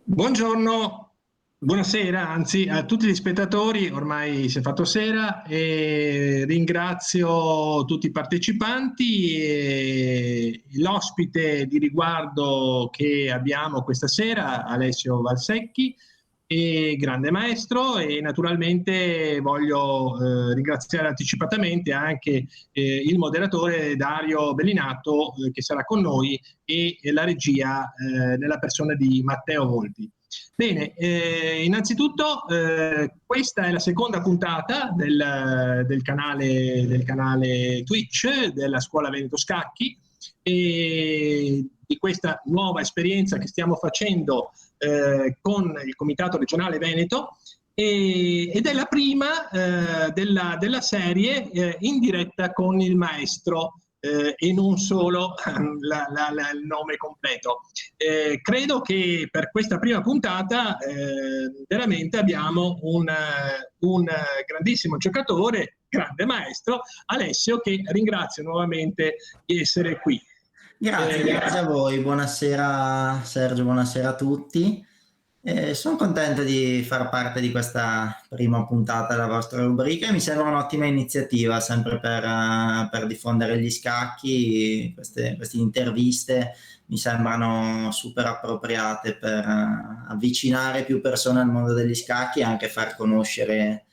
Buongiorno, buonasera, anzi a tutti gli spettatori, ormai si è fatto sera e ringrazio tutti i partecipanti e l'ospite di riguardo che abbiamo questa sera, Alessio Valsecchi, grande maestro, e naturalmente voglio ringraziare anticipatamente anche il moderatore Dario Bellinato che sarà con noi e la regia nella persona di Matteo Volpi. Bene, innanzitutto questa è la seconda puntata del canale Twitch della Scuola Veneto Scacchi e di questa nuova esperienza che stiamo facendo con il Comitato Regionale Veneto ed è la prima della serie in diretta con il maestro e non solo il nome completo. Credo che per questa prima puntata veramente abbiamo un grandissimo giocatore, grande maestro, Alessio, che ringrazio nuovamente di essere qui. Grazie a voi, buonasera Sergio, buonasera a tutti. Sono contento di far parte di questa prima puntata della vostra rubrica e mi sembra un'ottima iniziativa sempre per diffondere gli scacchi. Queste interviste mi sembrano super appropriate per avvicinare più persone al mondo degli scacchi e anche far conoscere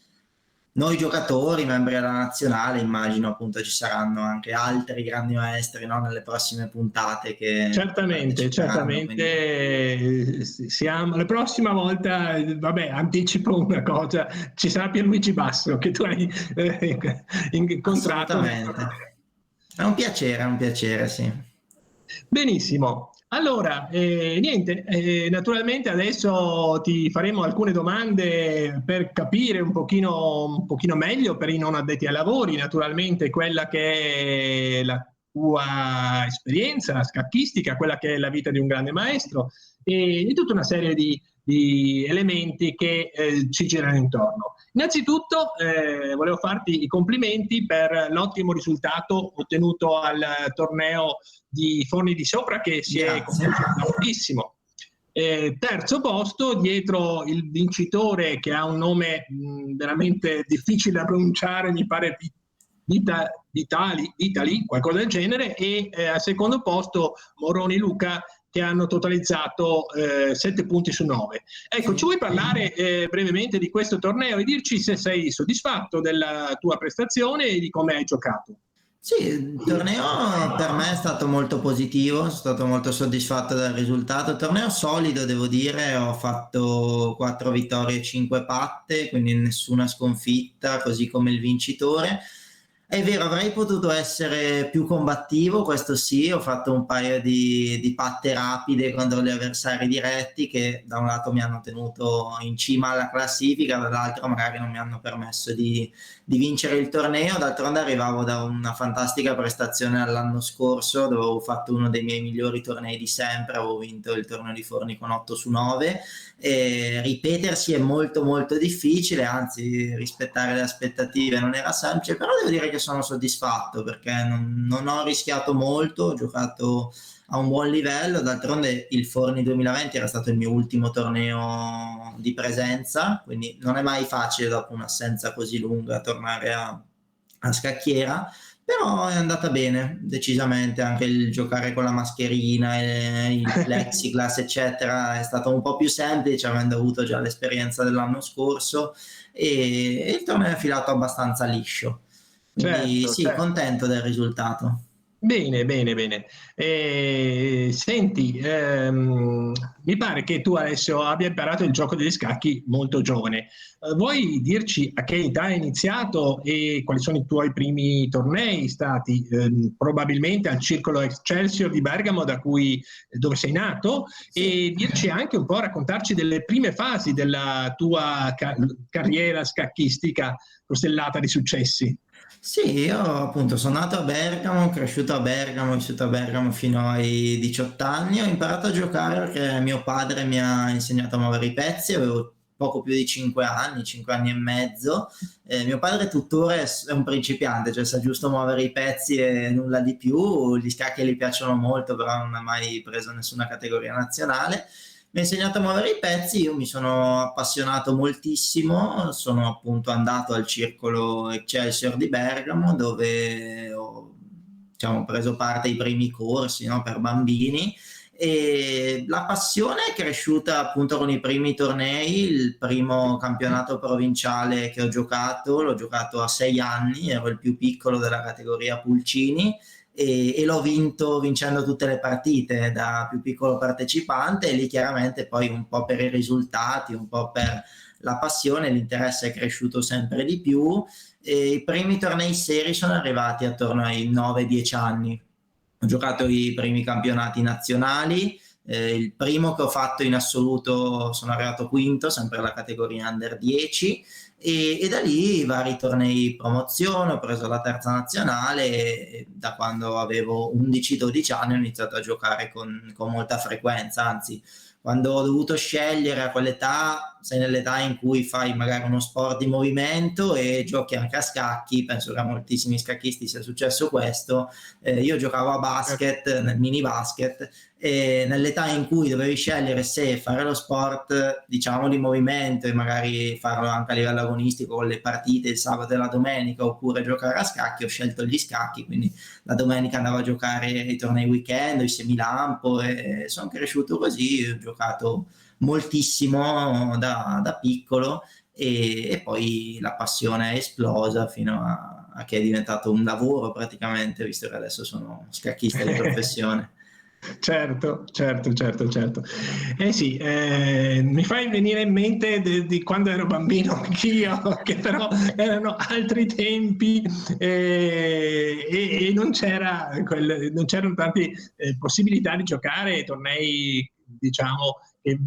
noi giocatori, membri della nazionale. Immagino appunto ci saranno anche altri grandi maestri, no, nelle prossime puntate che certamente siamo la prossima volta. Vabbè, anticipo una cosa, ci sarà Pierluigi Basso che tu hai incontrato. Assolutamente, è un piacere, sì. Benissimo, allora niente, naturalmente adesso ti faremo alcune domande per capire un pochino meglio, per i non addetti ai lavori, naturalmente quella che è la tua esperienza scacchistica, quella che è la vita di un grande maestro e di tutta una serie di elementi che ci girano intorno. Innanzitutto volevo farti i complimenti per l'ottimo risultato ottenuto al torneo di Forni di Sopra che si è concluso benissimo. Terzo posto dietro il vincitore che ha un nome veramente difficile da pronunciare, mi pare Vitali, qualcosa del genere, e al secondo posto Moroni Luca che hanno totalizzato 7 punti su 9. Ecco, ci vuoi parlare brevemente di questo torneo e dirci se sei soddisfatto della tua prestazione e di come hai giocato? Sì, il torneo per me è stato molto positivo, sono stato molto soddisfatto del risultato. Torneo solido, devo dire, ho fatto 4 vittorie e 5 patte, quindi nessuna sconfitta, così come il vincitore. È vero, avrei potuto essere più combattivo, questo sì, ho fatto un paio di patte rapide contro gli avversari diretti che da un lato mi hanno tenuto in cima alla classifica, dall'altro magari non mi hanno permesso di vincere il torneo. D'altronde arrivavo da una fantastica prestazione l'anno scorso dove avevo fatto uno dei miei migliori tornei di sempre, avevo vinto il torneo di Forni con 8 su 9 e ripetersi è molto molto difficile, anzi rispettare le aspettative non era semplice, però devo dire che sono soddisfatto perché non ho rischiato molto, ho giocato a un buon livello. D'altronde il Forni 2020 era stato il mio ultimo torneo di presenza, quindi non è mai facile dopo un'assenza così lunga tornare a scacchiera, però è andata bene decisamente. Anche il giocare con la mascherina e il plexiglass eccetera è stato un po' più semplice avendo avuto già l'esperienza dell'anno scorso e il torneo è filato abbastanza liscio, quindi Certo, sì, certo. contento del risultato. Bene, bene, bene. Senti, mi pare che tu adesso abbia imparato il gioco degli scacchi molto giovane. Vuoi dirci a che età hai iniziato e quali sono i tuoi primi tornei stati? Probabilmente al Circolo Excelsior di Bergamo, dove sei nato, Sì. e dirci anche un po', raccontarci delle prime fasi della tua carriera scacchistica costellata di successi. Sì, io appunto sono nato a Bergamo, cresciuto a Bergamo, vissuto a Bergamo fino ai 18 anni. Ho imparato a giocare perché mio padre mi ha insegnato a muovere i pezzi, avevo poco più di 5 anni e mezzo. Mio padre tuttora è un principiante, cioè sa giusto muovere i pezzi e nulla di più. Gli scacchi gli piacciono molto, però non ha mai preso nessuna categoria nazionale. mi ha insegnato a muovere i pezzi, io mi sono appassionato moltissimo, sono appunto andato al circolo Excelsior di Bergamo dove ho, diciamo, preso parte ai primi corsi, no, per bambini, e la passione è cresciuta appunto con i primi tornei. Il primo campionato provinciale che ho giocato l'ho giocato a 6 anni, ero il più piccolo della categoria pulcini, e l'ho vinto vincendo tutte le partite da più piccolo partecipante, e lì chiaramente poi un po' per i risultati, un po' per la passione, l'interesse è cresciuto sempre di più, e i primi tornei seri sono arrivati attorno ai 9-10 anni. Ho giocato i primi campionati nazionali, il primo che ho fatto in assoluto sono arrivato quinto, sempre alla categoria Under 10, e da lì vari tornei promozione, ho preso la terza nazionale e da quando avevo 11-12 anni ho iniziato a giocare con molta frequenza, anzi quando ho dovuto scegliere a quell'età, sei nell'età in cui fai magari uno sport di movimento e giochi anche a scacchi, penso che a moltissimi scacchisti sia successo questo, io giocavo a basket, nel mini basket, e nell'età in cui dovevi scegliere se fare lo sport, diciamo, di movimento e magari farlo anche a livello agonistico con le partite il sabato e la domenica, oppure giocare a scacchi, ho scelto gli scacchi, quindi la domenica andavo a giocare i tornei weekend, i semilampo, e sono cresciuto così, ho giocato moltissimo da piccolo, e poi la passione è esplosa fino a che è diventato un lavoro praticamente, visto che adesso sono scacchista di professione. Certo, certo, certo, certo. Eh sì, mi fai venire in mente di quando ero bambino anch'io, che però erano altri tempi, e non non c'erano tante possibilità di giocare tornei, diciamo, che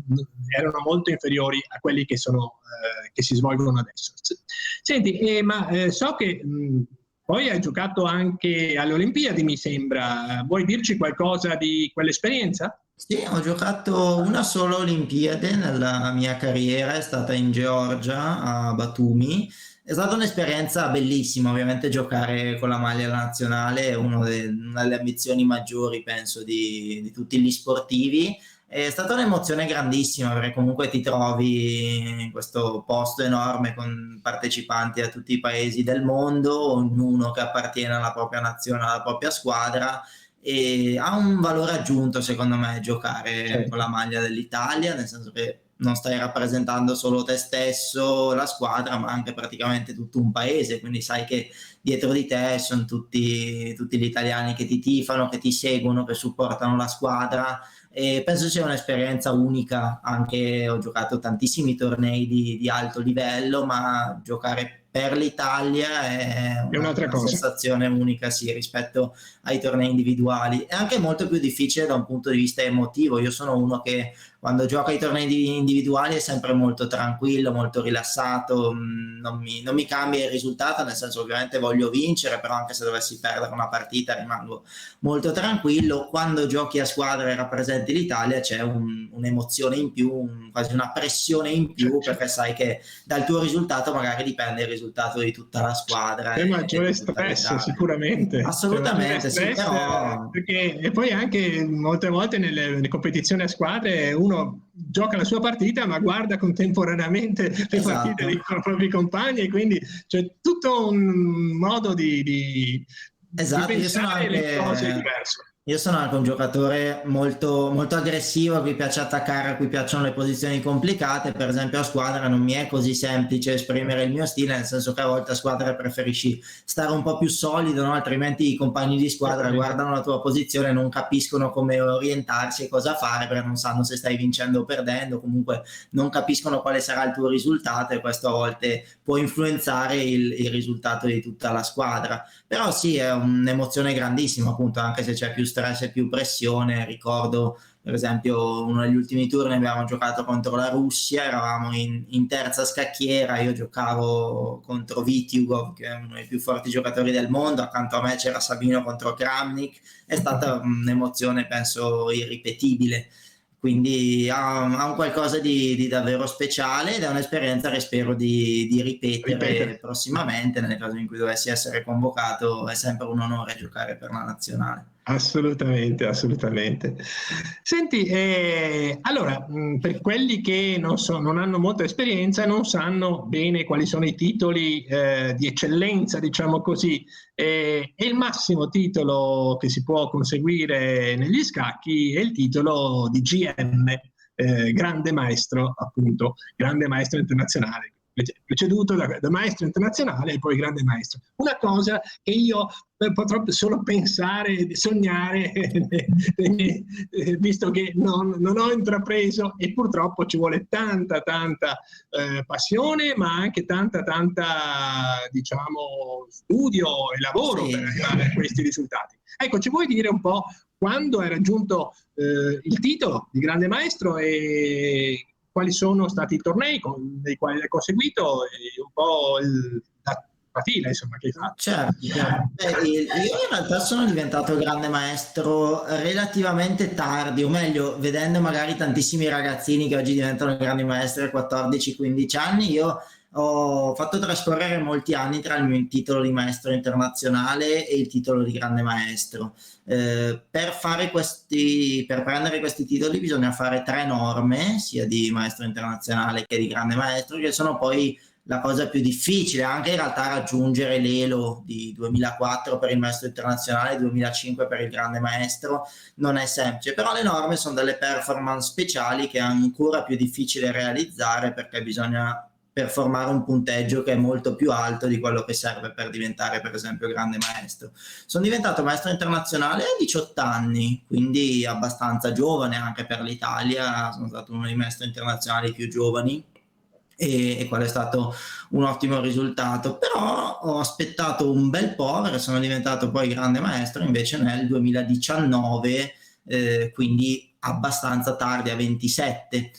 erano molto inferiori a quelli che si svolgono adesso. Senti, ma so che poi hai giocato anche alle Olimpiadi, mi sembra. Vuoi dirci qualcosa di quell'esperienza? Sì, ho giocato una sola Olimpiade nella mia carriera, è stata in Georgia, a Batumi. È stata un'esperienza bellissima, ovviamente giocare con la maglia nazionale è una delle ambizioni maggiori, penso, di tutti gli sportivi. È stata un'emozione grandissima perché comunque ti trovi in questo posto enorme con partecipanti da tutti i paesi del mondo, ognuno che appartiene alla propria nazione, alla propria squadra, e ha un valore aggiunto secondo me giocare con Certo. la maglia dell'Italia, nel senso che non stai rappresentando solo te stesso, la squadra, ma anche praticamente tutto un paese, quindi sai che dietro di te sono tutti gli italiani che ti tifano, che ti seguono, che supportano la squadra, e penso sia un'esperienza unica. Anche ho giocato tantissimi tornei di alto livello, ma giocare per l'Italia è È un'altra una cosa. sensazione unica, sì, rispetto ai tornei individuali. È anche molto più difficile da un punto di vista emotivo. Io sono uno che quando gioca i tornei individuali è sempre molto tranquillo, molto rilassato, non mi cambia il risultato, nel senso ovviamente voglio vincere, però anche se dovessi perdere una partita rimango molto tranquillo. Quando giochi a squadra e rappresenti l'Italia c'è un'emozione in più, quasi una pressione in più, perché sai che dal tuo risultato magari dipende il risultato di tutta la squadra C'è e maggiore di tutta stress l'Italia. sicuramente, c'è maggiore Assolutamente, sì, stress, però perché e poi anche molte volte nelle competizioni a squadre uno gioca la sua partita ma guarda contemporaneamente le partite esatto. dei propri compagni, e quindi c'è tutto un modo di Esatto, pensare le cose diverso. io sono anche un giocatore molto, molto aggressivo, a cui piace attaccare, a cui piacciono le posizioni complicate. Per esempio a squadra non mi è così semplice esprimere il mio stile, nel senso che a volte a squadra preferisci stare un po' più solido, no? Altrimenti i compagni di squadra guardano la tua posizione e non capiscono come orientarsi e cosa fare, perché non sanno se stai vincendo o perdendo, comunque non capiscono quale sarà il tuo risultato, e questo a volte può influenzare il risultato di tutta la squadra. Però sì, è un'emozione grandissima, appunto, anche se c'è più stress e più pressione. Ricordo, per esempio, uno degli ultimi turni abbiamo giocato contro la Russia, eravamo in terza scacchiera, io giocavo contro Vityugov, che è uno dei più forti giocatori del mondo, accanto a me c'era Sabino contro Kramnik, è stata un'emozione, penso, irripetibile. Quindi ha un qualcosa di davvero speciale, ed è un'esperienza che spero di Ripetere. ripetere prossimamente. Nel caso in cui dovessi essere convocato, è sempre un onore giocare per la nazionale. Assolutamente, assolutamente. Senti, allora, per quelli che non hanno molta esperienza, non sanno bene quali sono i titoli di eccellenza, diciamo così, e il massimo titolo che si può conseguire negli scacchi è il titolo di GM, grande maestro, appunto, grande maestro internazionale, preceduto da maestro internazionale e poi grande maestro. Una cosa che io potrò solo pensare, sognare, visto che non ho intrapreso, e purtroppo ci vuole tanta passione, ma anche tanta diciamo studio e lavoro per Sì. arrivare a questi risultati. Ecco, ci vuoi dire un po' quando hai raggiunto il titolo di grande maestro e quali sono stati i tornei nei quali hai conseguito e un po' la fila, insomma, che hai fatto? Certo, certo. Io in realtà sono diventato grande maestro relativamente tardi, o meglio, vedendo magari tantissimi ragazzini che oggi diventano grandi maestri a 14-15 anni, io ho fatto trascorrere molti anni tra il mio titolo di maestro internazionale e il titolo di grande maestro. Per prendere questi titoli bisogna fare 3 norme, sia di maestro internazionale che di grande maestro, che sono poi la cosa più difficile, anche in realtà raggiungere l'elo di 2004 per il maestro internazionale, 2005 per il grande maestro, non è semplice, però le norme sono delle performance speciali che è ancora più difficile realizzare perché bisogna performare un punteggio che è molto più alto di quello che serve per diventare per esempio grande maestro. Sono diventato maestro internazionale a 18 anni, quindi abbastanza giovane anche per l'Italia, sono stato uno dei maestri internazionali più giovani e quello è stato un ottimo risultato, però ho aspettato un bel po' perché sono diventato poi grande maestro invece nel 2019, quindi abbastanza tardi, a 27.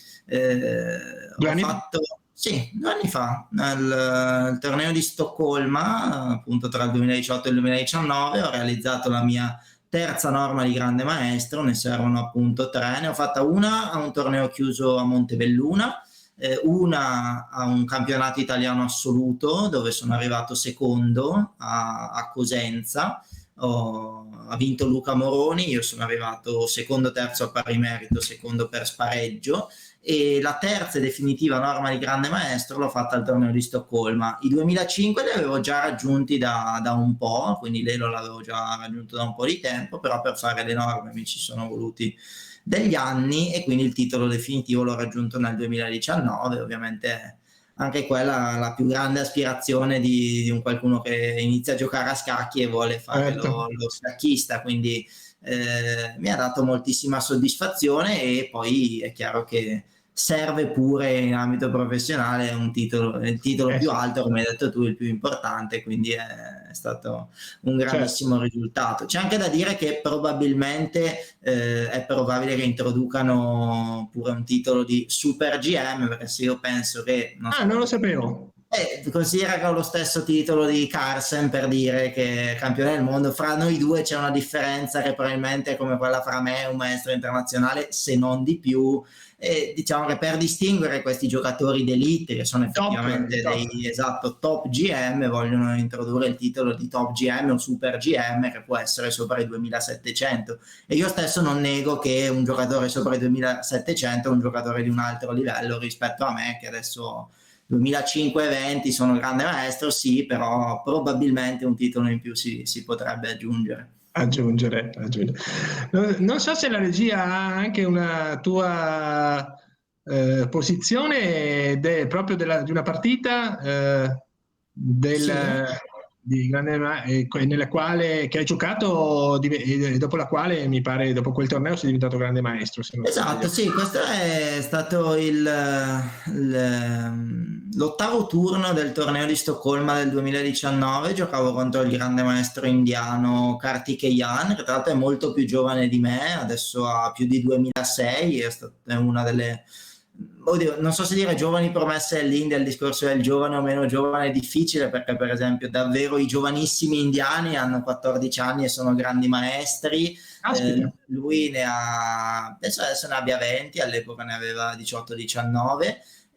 Ho fatto 2 anni fa nel torneo di Stoccolma, appunto tra il 2018 e il 2019, ho realizzato la mia terza norma di grande maestro, ne servono appunto 3, ne ho fatta una a un torneo chiuso a Montebelluna, una a un campionato italiano assoluto dove sono arrivato secondo a Cosenza, ha vinto Luca Moroni, io sono arrivato secondo, terzo a pari merito, secondo per spareggio, e la terza e definitiva norma di grande maestro l'ho fatta al torneo di Stoccolma. I 2005 li avevo già raggiunti da un po', quindi l'elo l'avevo già raggiunto da un po' di tempo, però per fare le norme mi ci sono voluti degli anni e quindi il titolo definitivo l'ho raggiunto nel 2019. Ovviamente anche quella la più grande aspirazione di un qualcuno che inizia a giocare a scacchi e vuole fare lo scacchista, quindi mi ha dato moltissima soddisfazione, e poi è chiaro che serve pure in ambito professionale il titolo più alto, come hai detto tu, il più importante, quindi è stato un grandissimo risultato. C'è anche da dire che probabilmente è probabile che introducano pure un titolo di Super GM, perché se io penso che... non lo sapevo. Considera che ho lo stesso titolo di Carlsen, per dire che è campione del mondo. Fra noi due c'è una differenza che probabilmente è come quella fra me e un maestro internazionale, se non di più. E diciamo che per distinguere questi giocatori d'elite, che sono effettivamente dei top GM, vogliono introdurre il titolo di top GM o super GM, che può essere sopra i 2700. E io stesso non nego che un giocatore sopra i 2700 è un giocatore di un altro livello rispetto a me, che adesso 2005-20 sono grande maestro, sì, però probabilmente un titolo in più si potrebbe aggiungere. Non so se la regia ha anche una tua posizione proprio di una partita di grande nella quale che hai giocato e dopo la quale mi pare dopo quel torneo sei diventato grande maestro, se non Esatto, sì, questo è stato l'ottavo turno del torneo di Stoccolma del 2019. Giocavo contro il grande maestro indiano Karthikeyan, che tra l'altro è molto più giovane di me, adesso ha più di 2006, è una delle... Oddio, non so se dire giovani promesse dell'India, il discorso del giovane o meno giovane è difficile, perché per esempio davvero i giovanissimi indiani hanno 14 anni e sono grandi maestri. Lui ne ha, adesso ne abbia 20, all'epoca ne aveva 18-19,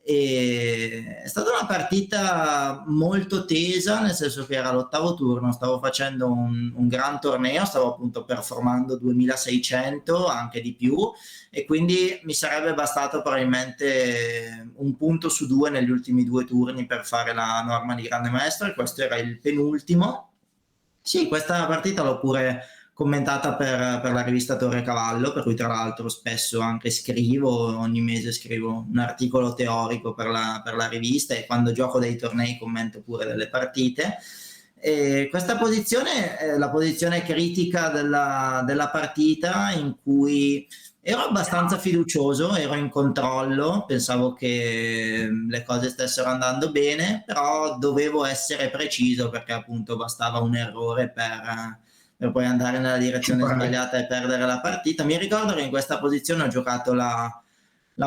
E è stata una partita molto tesa, nel senso che era l'8º turno, stavo facendo un gran torneo, stavo appunto performando 2600, anche di più, e quindi mi sarebbe bastato probabilmente un punto su 2 negli ultimi 2 turni per fare la norma di grande maestro, e questo era il penultimo. Sì, questa partita l'ho pure commentata per la rivista Torre Cavallo, per cui tra l'altro spesso anche scrivo, ogni mese scrivo un articolo teorico per la rivista, e quando gioco dei tornei commento pure delle partite. E questa posizione è la posizione critica della partita, in cui ero abbastanza fiducioso, ero in controllo, pensavo che le cose stessero andando bene, però dovevo essere preciso, perché appunto bastava un errore per poi andare nella direzione sbagliata e perdere la partita. Mi ricordo che in questa posizione ho giocato la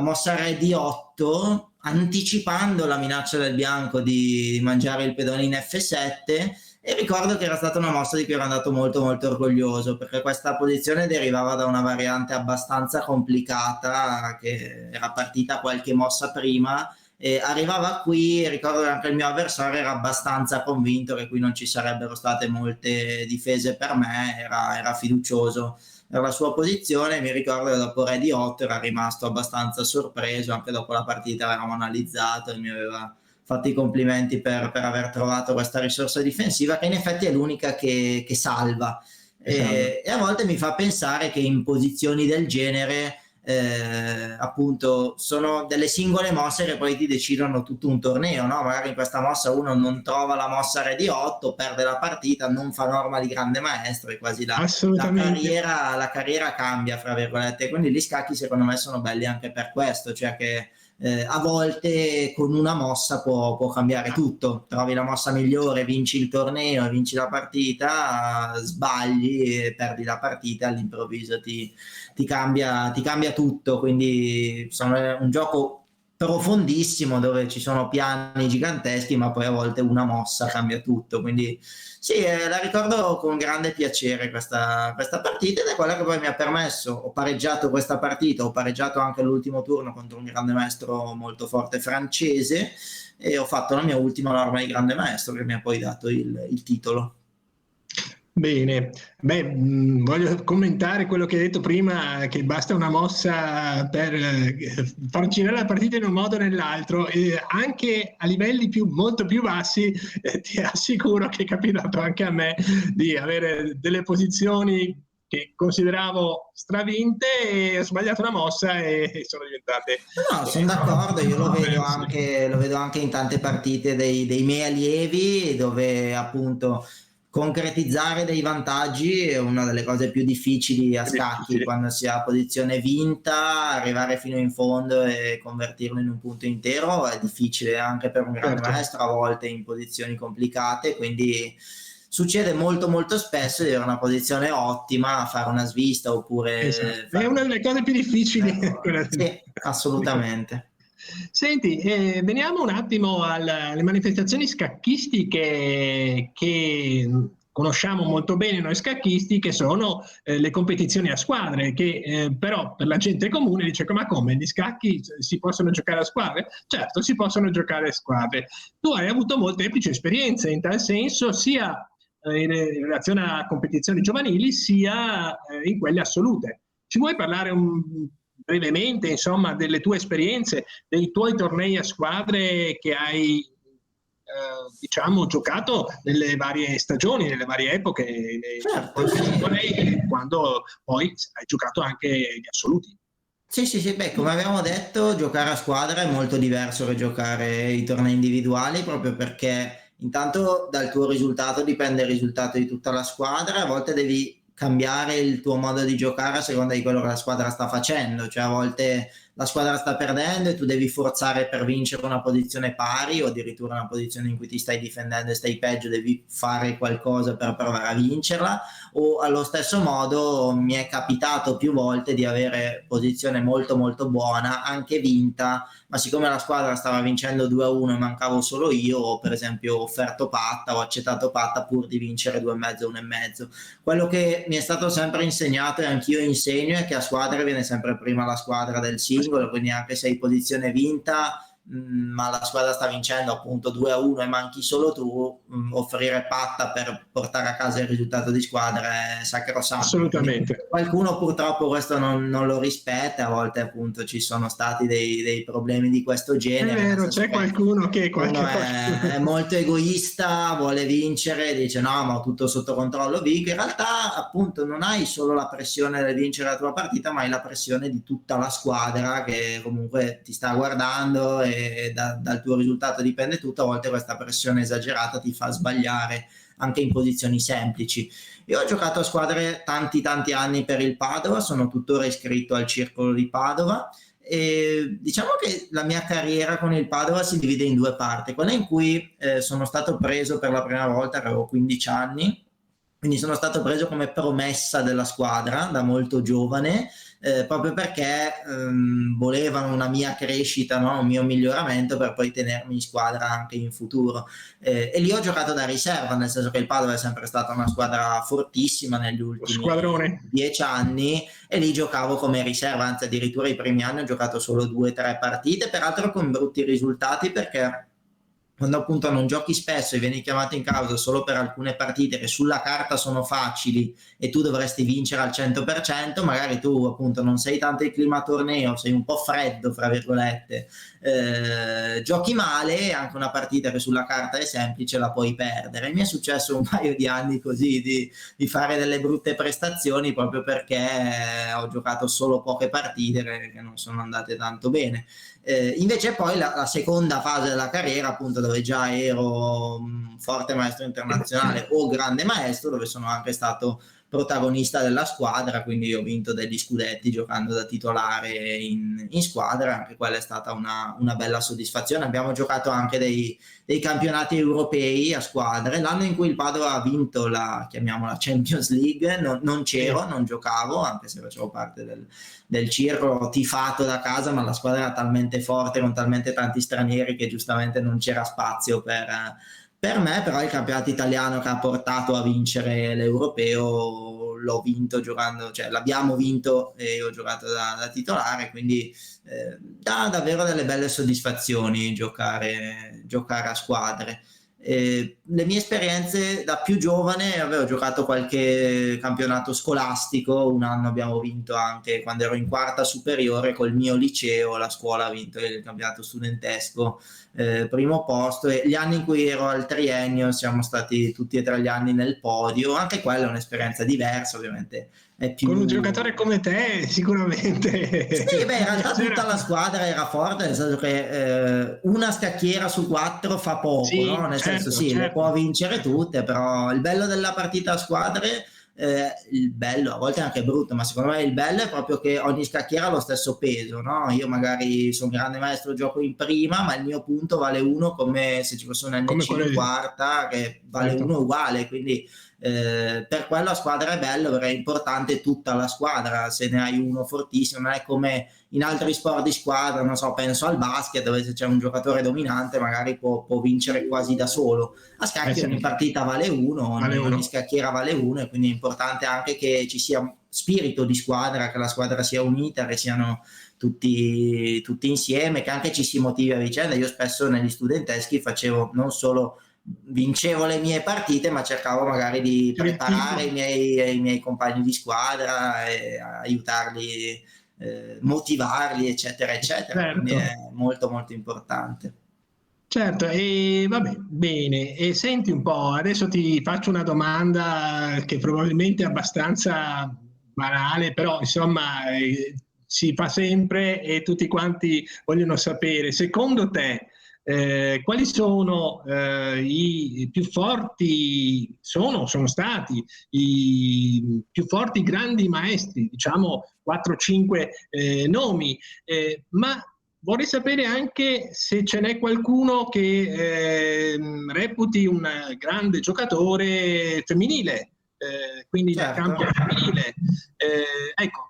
mossa re di 8, anticipando la minaccia del bianco di mangiare il pedone in F7, e ricordo che era stata una mossa di cui ero andato molto molto orgoglioso, perché questa posizione derivava da una variante abbastanza complicata che era partita qualche mossa prima, e arrivava qui, e ricordo che anche il mio avversario era abbastanza convinto che qui non ci sarebbero state molte difese per me, era fiducioso per la sua posizione. Mi ricordo che dopo re di 8 era rimasto abbastanza sorpreso, anche dopo la partita avevamo analizzato e mi aveva fatto i complimenti per aver trovato questa risorsa difensiva, che in effetti è l'unica che salva. E a volte mi fa pensare che in posizioni del genere appunto sono delle singole mosse che poi ti decidono tutto un torneo, no? Magari in questa mossa uno non trova la mossa re di 8, perde la partita, non fa norma di grande maestro, e quasi la carriera cambia, fra virgolette. Quindi gli scacchi secondo me sono belli anche per questo, cioè che a volte con una mossa può cambiare tutto. Trovi la mossa migliore, vinci il torneo e vinci la partita, sbagli e perdi la partita, all'improvviso ti cambia tutto. Quindi è un gioco profondissimo, dove ci sono piani giganteschi, ma poi a volte una mossa cambia tutto. Quindi sì, la ricordo con grande piacere questa partita, ed è quella che poi mi ha permesso, ho pareggiato questa partita, ho pareggiato anche l'ultimo turno contro un grande maestro molto forte francese, e ho fatto la mia ultima norma di grande maestro, che mi ha poi dato il titolo. Bene, voglio commentare quello che hai detto prima, che basta una mossa per far girare la partita in un modo o nell'altro, anche a livelli molto più bassi. Ti assicuro che è capitato anche a me di avere delle posizioni che consideravo stravinte, e ho sbagliato una mossa e sono diventate... No, sono d'accordo, io lo vedo anche in tante partite dei miei allievi, dove appunto concretizzare dei vantaggi è una delle cose più difficili a scacchi. Quando si ha posizione vinta, arrivare fino in fondo e convertirlo in un punto intero è difficile anche per un grande maestro, a volte in posizioni complicate, quindi succede molto molto spesso di avere una posizione ottima, fare una svista oppure... È una delle cose più difficili. Sì, assolutamente. Senti, veniamo un attimo alle manifestazioni scacchistiche che conosciamo molto bene noi scacchisti, che sono le competizioni a squadre, che però per la gente comune dice: ma come, gli scacchi si possono giocare a squadre? Certo, si possono giocare a squadre. Tu hai avuto molteplici esperienze in tal senso, sia in relazione a competizioni giovanili, sia in quelle assolute. Ci vuoi parlare brevemente, insomma, delle tue esperienze, dei tuoi tornei a squadre che hai diciamo giocato nelle varie stagioni, nelle varie epoche, certo, quando poi hai giocato anche gli assoluti? Sì, beh, come abbiamo detto, giocare a squadra è molto diverso che giocare i tornei individuali, proprio perché intanto dal tuo risultato dipende il risultato di tutta la squadra. A volte devi cambiare il tuo modo di giocare a seconda di quello che la squadra sta facendo, cioè a volte la squadra sta perdendo e tu devi forzare per vincere una posizione pari, o addirittura una posizione in cui ti stai difendendo e stai peggio, devi fare qualcosa per provare a vincerla. O allo stesso modo mi è capitato più volte di avere posizione molto molto buona, anche vinta, ma siccome la squadra stava vincendo 2-1 e mancavo solo io, ho per esempio offerto patta, ho accettato patta pur di vincere 2,5, 1,5. Quello che mi è stato sempre insegnato, e anch'io insegno, è che a squadre viene sempre prima la squadra del singolo, quindi anche se hai posizione vinta ma la squadra sta vincendo appunto 2-1 e manchi solo tu, offrire patta per portare a casa il risultato di squadra è sacrosanto. Assolutamente. Quindi qualcuno purtroppo questo non lo rispetta, a volte appunto ci sono stati dei problemi di questo genere. È vero, c'è qualcuno che è molto egoista, vuole vincere, dice no, ma ho tutto sotto controllo, vinco. In realtà appunto non hai solo la pressione del vincere la tua partita, ma hai la pressione di tutta la squadra che comunque ti sta guardando e dal tuo risultato dipende tutto. A volte questa pressione esagerata ti fa sbagliare anche in posizioni semplici. Io ho giocato a squadre tanti anni per il Padova, sono tuttora iscritto al circolo di Padova. E diciamo che la mia carriera con il Padova si divide in due parti: quella in cui sono stato preso per la prima volta, avevo 15 anni, quindi sono stato preso come promessa della squadra da molto giovane, proprio perché volevano una mia crescita, no? Un mio miglioramento per poi tenermi in squadra anche in futuro. E lì ho giocato da riserva, nel senso che il Padova è sempre stata una squadra fortissima negli ultimi 10 anni, e lì giocavo come riserva, anzi addirittura i primi anni ho giocato solo 2-3 partite, peraltro con brutti risultati, perché quando appunto non giochi spesso e vieni chiamato in causa solo per alcune partite che sulla carta sono facili e tu dovresti vincere al 100%, magari tu appunto non sei tanto il clima torneo, sei un po' freddo fra virgolette, giochi male e anche una partita che sulla carta è semplice la puoi perdere. Mi è successo un paio di anni così di fare delle brutte prestazioni proprio perché ho giocato solo poche partite che non sono andate tanto bene. Invece poi la seconda fase della carriera, appunto, dove già ero un forte maestro internazionale o grande maestro, dove sono anche stato protagonista della squadra, quindi ho vinto degli scudetti giocando da titolare in squadra, anche quella è stata una bella soddisfazione. Abbiamo giocato anche dei campionati europei a squadre. L'anno in cui il Padova ha vinto la Champions League non c'ero, non giocavo, anche se facevo parte del circolo, ho tifato da casa, ma la squadra era talmente forte, con talmente tanti stranieri, che giustamente non c'era spazio per me. Però il campionato italiano che ha portato a vincere l'europeo l'ho vinto giocando, cioè l'abbiamo vinto e ho giocato da titolare, quindi dà davvero delle belle soddisfazioni giocare a squadre. Le mie esperienze da più giovane, avevo giocato qualche campionato scolastico, un anno abbiamo vinto anche quando ero in quarta superiore col mio liceo, la scuola ha vinto il campionato studentesco, primo posto, e gli anni in cui ero al triennio siamo stati tutti e tre gli anni nel podio. Anche quella è un'esperienza diversa, ovviamente. Con un giocatore come te sicuramente. Sì, in realtà tutta la squadra era forte, nel senso che una scacchiera su 4 fa poco, sì, no? Nel senso le può vincere tutte, però il bello della partita a squadre, il bello, a volte anche brutto, ma secondo me il bello è proprio che ogni scacchiera ha lo stesso peso, no? Io magari sono grande maestro, gioco in prima, ma il mio punto vale 1 come se ci fosse un NC in quarta, che vale 1 uguale, quindi per quello la squadra è bella, perché è importante tutta la squadra. Se ne hai uno fortissimo, non è come in altri sport di squadra, non so, penso al basket, dove se c'è un giocatore dominante magari può vincere quasi da solo. A scacchi ogni partita vale 1, ogni scacchiera vale 1, e quindi è importante anche che ci sia spirito di squadra, che la squadra sia unita, che siano tutti insieme, che anche ci si motivi a vicenda. Io spesso negli studenteschi facevo non solo vincevo le mie partite, ma cercavo magari di preparare i miei compagni di squadra e aiutarli, motivarli, eccetera eccetera. Certo. Quindi è molto molto importante. Certo, e vabbè, bene, e senti un po', adesso ti faccio una domanda che probabilmente è abbastanza banale, però insomma si fa sempre e tutti quanti vogliono sapere. Secondo te quali sono i più forti, sono stati i più forti grandi maestri, diciamo 4-5 nomi, ma vorrei sapere anche se ce n'è qualcuno che reputi un grande giocatore femminile, quindi da campo femminile. Ecco,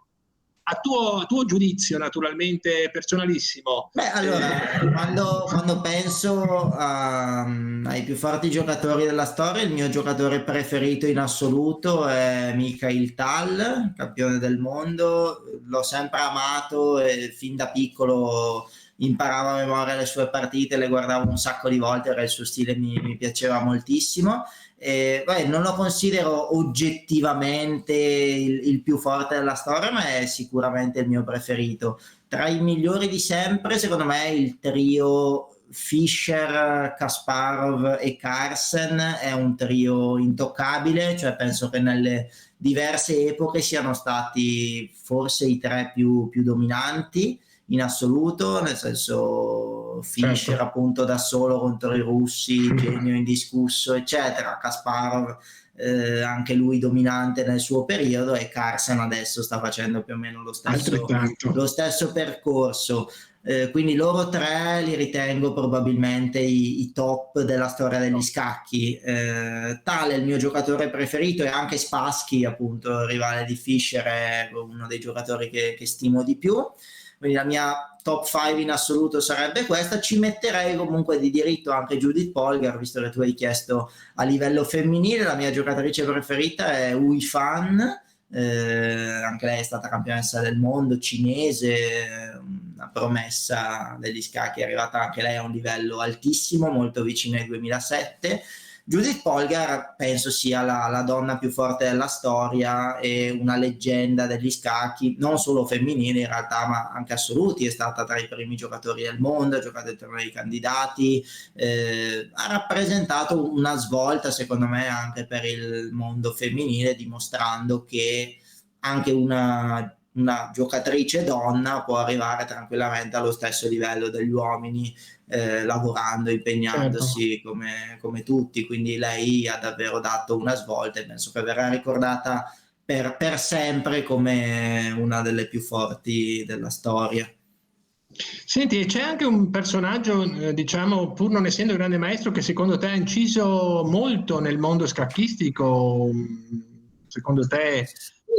a tuo giudizio, naturalmente personalissimo. Beh, allora, quando penso ai più forti giocatori della storia, il mio giocatore preferito in assoluto è Mikhail Tal, campione del mondo. L'ho sempre amato e fin da piccolo imparavo a memoria le sue partite, le guardavo un sacco di volte, era il suo stile, mi piaceva moltissimo. Non lo considero oggettivamente il più forte della storia, ma è sicuramente il mio preferito. Tra i migliori di sempre, secondo me, il trio Fischer, Kasparov e Carlsen è un trio intoccabile, cioè penso che nelle diverse epoche siano stati forse i tre più dominanti in assoluto, nel senso Fischer appunto da solo contro i russi, genio indiscusso eccetera, Kasparov anche lui dominante nel suo periodo, e Carlsen adesso sta facendo più o meno lo stesso percorso. Quindi loro tre li ritengo probabilmente i top della storia degli scacchi. Tale è il mio giocatore preferito, e anche Spassky, appunto rivale di Fischer, è uno dei giocatori che stimo di più. Quindi la mia top 5 in assoluto sarebbe questa. Ci metterei comunque di diritto anche Judith Polgar, visto che tu hai chiesto a livello femminile. La mia giocatrice preferita è Hui Fan, anche lei è stata campionessa del mondo cinese, una promessa degli scacchi, è arrivata anche lei a un livello altissimo, molto vicino ai 2007. Judith Polgar penso sia la donna più forte della storia e una leggenda degli scacchi, non solo femminili in realtà, ma anche assoluti. È stata tra i primi giocatori del mondo, ha giocato ai tornei dei candidati, ha rappresentato una svolta secondo me anche per il mondo femminile, dimostrando che anche una giocatrice donna può arrivare tranquillamente allo stesso livello degli uomini, lavorando, impegnandosi come tutti. Quindi lei ha davvero dato una svolta e penso che verrà ricordata per sempre come una delle più forti della storia. Senti, c'è anche un personaggio, diciamo, pur non essendo grande maestro, che secondo te ha inciso molto nel mondo scacchistico? Secondo te?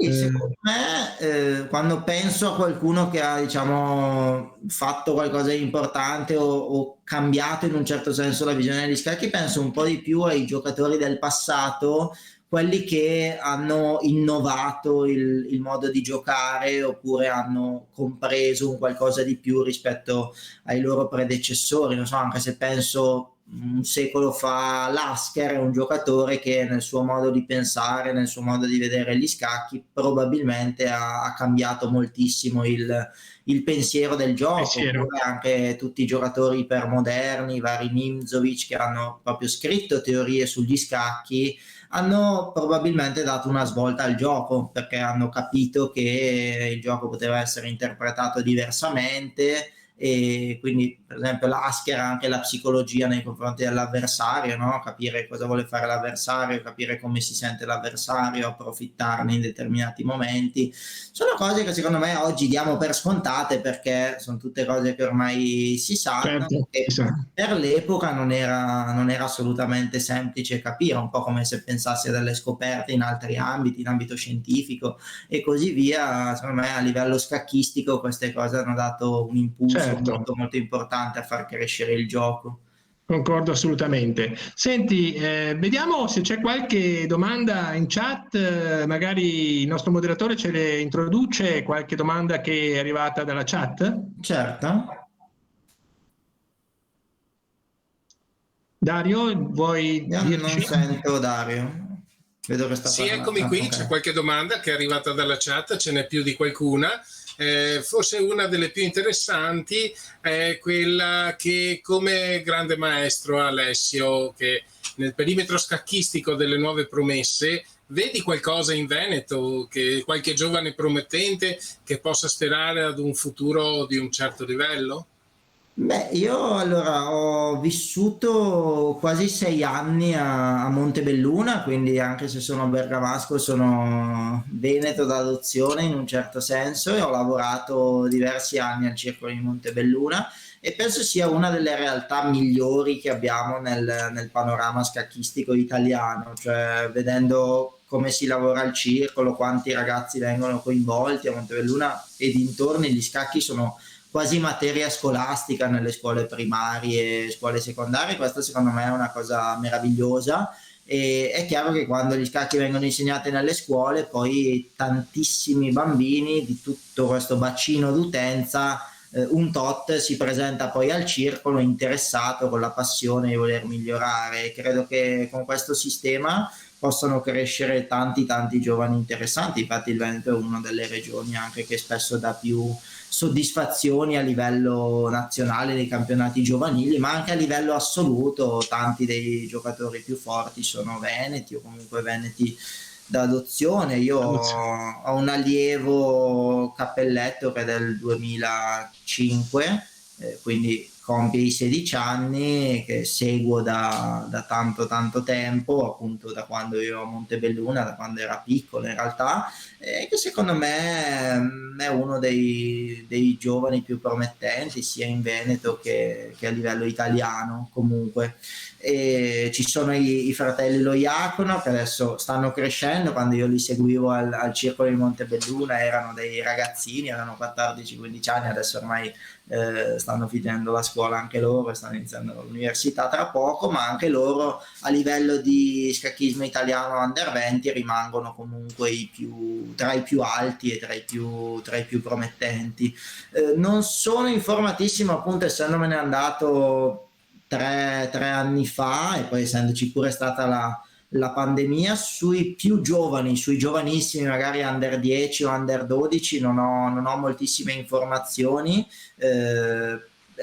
Secondo me, quando penso a qualcuno che ha, diciamo, fatto qualcosa di importante o cambiato in un certo senso la visione degli scacchi, penso un po' di più ai giocatori del passato, quelli che hanno innovato il modo di giocare, oppure hanno compreso un qualcosa di più rispetto ai loro predecessori. Non so, anche se penso un secolo fa, Lasker è un giocatore che nel suo modo di pensare, nel suo modo di vedere gli scacchi, probabilmente ha cambiato moltissimo il pensiero del gioco. Oppure anche tutti i giocatori ipermoderni, i vari Nimzovic, che hanno proprio scritto teorie sugli scacchi, hanno probabilmente dato una svolta al gioco, perché hanno capito che il gioco poteva essere interpretato diversamente. E quindi per esempio Lasker ha anche la psicologia nei confronti dell'avversario, no? Capire cosa vuole fare l'avversario, capire come si sente l'avversario, approfittarne in determinati momenti. Sono cose che secondo me oggi diamo per scontate, perché sono tutte cose che ormai si sanno, e per l'epoca non era assolutamente semplice capire, un po' come se pensassi a delle scoperte in altri ambiti, in ambito scientifico e così via. Secondo me a livello scacchistico queste cose hanno dato un impulso molto, molto importante a far crescere il gioco. Concordo assolutamente. Senti, vediamo se c'è qualche domanda in chat, magari il nostro moderatore ce le introduce, qualche domanda che è arrivata dalla chat? Certo. Dario, vuoi dirci? Non sento Dario. Vedo che sta eccomi qui, okay. C'è qualche domanda che è arrivata dalla chat, ce n'è più di qualcuna. Forse una delle più interessanti è quella che, come grande maestro Alessio, che nel perimetro scacchistico delle nuove promesse, vedi qualcosa in Veneto, qualche giovane promettente che possa sperare ad un futuro di un certo livello? Beh, io allora ho vissuto quasi 6 anni a Montebelluna, quindi anche se sono bergamasco sono veneto d'adozione in un certo senso, e ho lavorato diversi anni al Circolo di Montebelluna e penso sia una delle realtà migliori che abbiamo nel panorama scacchistico italiano, cioè vedendo come si lavora al circolo, quanti ragazzi vengono coinvolti a Montebelluna e dintorni. Gli scacchi sono quasi materia scolastica nelle scuole primarie e scuole secondarie. Questa secondo me è una cosa meravigliosa, e è chiaro che quando gli scacchi vengono insegnati nelle scuole, poi tantissimi bambini di tutto questo bacino d'utenza un tot si presenta poi al circolo interessato con la passione di voler migliorare. Credo che con questo sistema possono crescere tanti giovani interessanti. Infatti il Veneto è una delle regioni anche che spesso dà più soddisfazioni a livello nazionale dei campionati giovanili, ma anche a livello assoluto tanti dei giocatori più forti sono veneti o comunque veneti d'adozione. Io ho un allievo Cappelletto che è del 2005, quindi compie i 16 anni, che seguo da tanto tempo, appunto da quando io ero a Montebelluna, da quando era piccolo in realtà, e che secondo me è uno dei giovani più promettenti sia in Veneto che a livello italiano comunque. E ci sono i fratelli Loiacono che adesso stanno crescendo. Quando io li seguivo al circolo di Montebelluna erano dei ragazzini, avevano 14-15 anni, adesso ormai stanno finendo la scuola anche loro, stanno iniziando l'università tra poco, ma anche loro a livello di scacchismo italiano under 20 rimangono comunque tra i più alti e tra i più promettenti. Non sono informatissimo, appunto, essendomene andato tre anni fa e poi essendoci pure stata la pandemia, sui più giovani, sui giovanissimi, magari under 10 o under 12, non ho moltissime informazioni,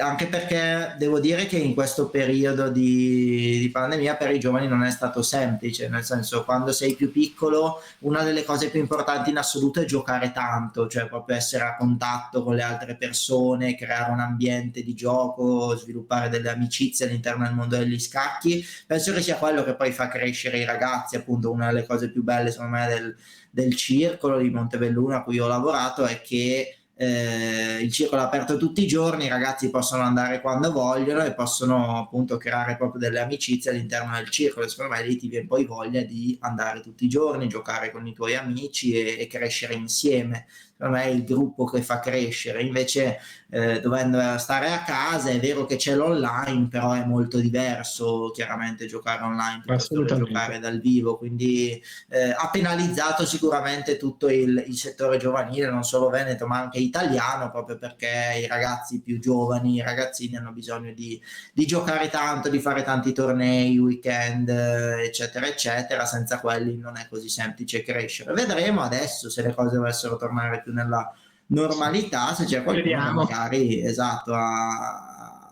anche perché devo dire che in questo periodo di pandemia per i giovani non è stato semplice, nel senso, quando sei più piccolo una delle cose più importanti in assoluto è giocare tanto, cioè proprio essere a contatto con le altre persone, creare un ambiente di gioco, sviluppare delle amicizie all'interno del mondo degli scacchi. Penso che sia quello che poi fa crescere i ragazzi. Appunto, una delle cose più belle secondo me del circolo di Montebelluna a cui ho lavorato è che il circolo è aperto tutti i giorni, i ragazzi possono andare quando vogliono e possono appunto creare proprio delle amicizie all'interno del circolo, e secondo me lì ti viene poi voglia di andare tutti i giorni, giocare con i tuoi amici e crescere insieme. Secondo me è il gruppo che fa crescere. Invece dovendo stare a casa, è vero che c'è l'online, però è molto diverso chiaramente giocare online piuttosto che giocare dal vivo, quindi ha penalizzato sicuramente tutto il settore giovanile, non solo veneto ma anche italiano, proprio perché i ragazzi più giovani, i ragazzini hanno bisogno di giocare tanto, di fare tanti tornei, weekend, eccetera eccetera. Senza quelli non è così semplice crescere. Vedremo adesso se le cose dovessero tornare più nella normalità, se c'è qualcuno che magari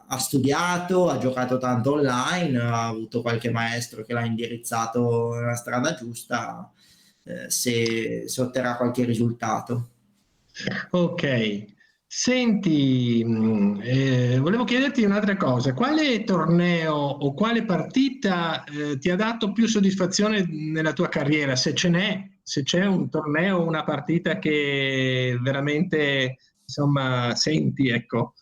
ha studiato, ha giocato tanto online, ha avuto qualche maestro che l'ha indirizzato nella strada giusta, se otterrà qualche risultato. Ok, senti, volevo chiederti un'altra cosa: quale torneo o quale partita ti ha dato più soddisfazione nella tua carriera, se c'è un torneo o una partita che veramente, insomma, senti, ecco.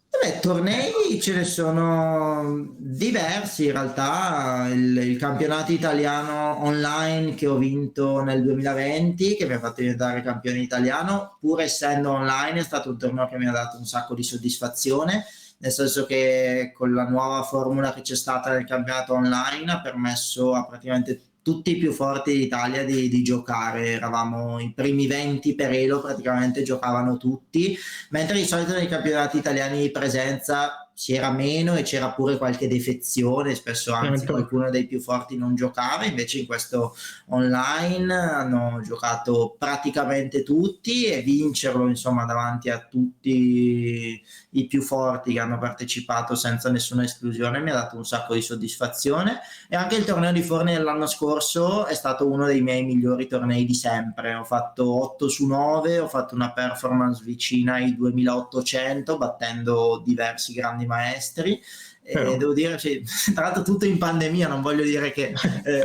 Beh, tornei ce ne sono diversi in realtà. Il campionato italiano online che ho vinto nel 2020, che mi ha fatto diventare campione italiano, pur essendo online, è stato un torneo che mi ha dato un sacco di soddisfazione, nel senso che con la nuova formula che c'è stata nel campionato online ha permesso a praticamente tutti i più forti d'Italia di giocare. Eravamo i primi 20 per Elo, praticamente giocavano tutti, mentre di solito nei campionati italiani di presenza si era meno e c'era pure qualche defezione, spesso anzi qualcuno dei più forti non giocava. Invece in questo online hanno giocato praticamente tutti, e vincerlo insomma davanti a tutti i più forti che hanno partecipato senza nessuna esclusione mi ha dato un sacco di soddisfazione. E anche il torneo di Forni dell'anno scorso è stato uno dei miei migliori tornei di sempre. Ho fatto 8 su 9, ho fatto una performance vicina ai 2800 battendo diversi grandi maestri. E devo dire, cioè, tra l'altro tutto in pandemia, non voglio dire che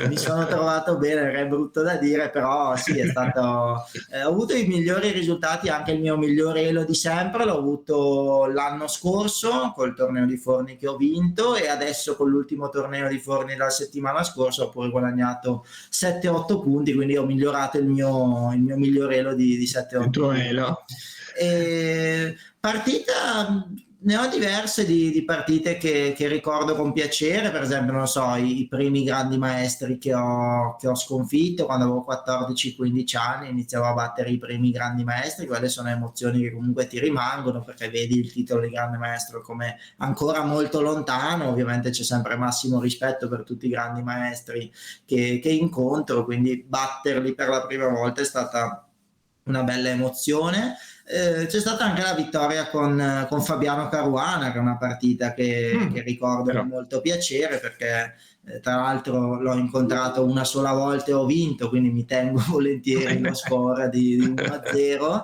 mi sono trovato bene, è brutto da dire, però sì, è stato ho avuto i migliori risultati. Anche il mio migliore Elo di sempre l'ho avuto l'anno scorso col torneo di Forni che ho vinto, e adesso con l'ultimo torneo di Forni la settimana scorsa ho pure guadagnato 7-8 punti, quindi ho migliorato il mio migliore Elo di 7-8 punti. Elo. Partita Ne ho diverse di partite che ricordo con piacere, per esempio, non so, i primi grandi maestri che ho sconfitto quando avevo 14-15 anni, iniziavo a battere i primi grandi maestri. Quelle sono emozioni che comunque ti rimangono, perché vedi il titolo di grande maestro come ancora molto lontano. Ovviamente c'è sempre massimo rispetto per tutti i grandi maestri che incontro, quindi batterli per la prima volta è stata una bella emozione. C'è stata anche la vittoria con Fabiano Caruana, che è una partita che ricordo con molto piacere, perché tra l'altro l'ho incontrato una sola volta e ho vinto, quindi mi tengo volentieri lo score di 1-0.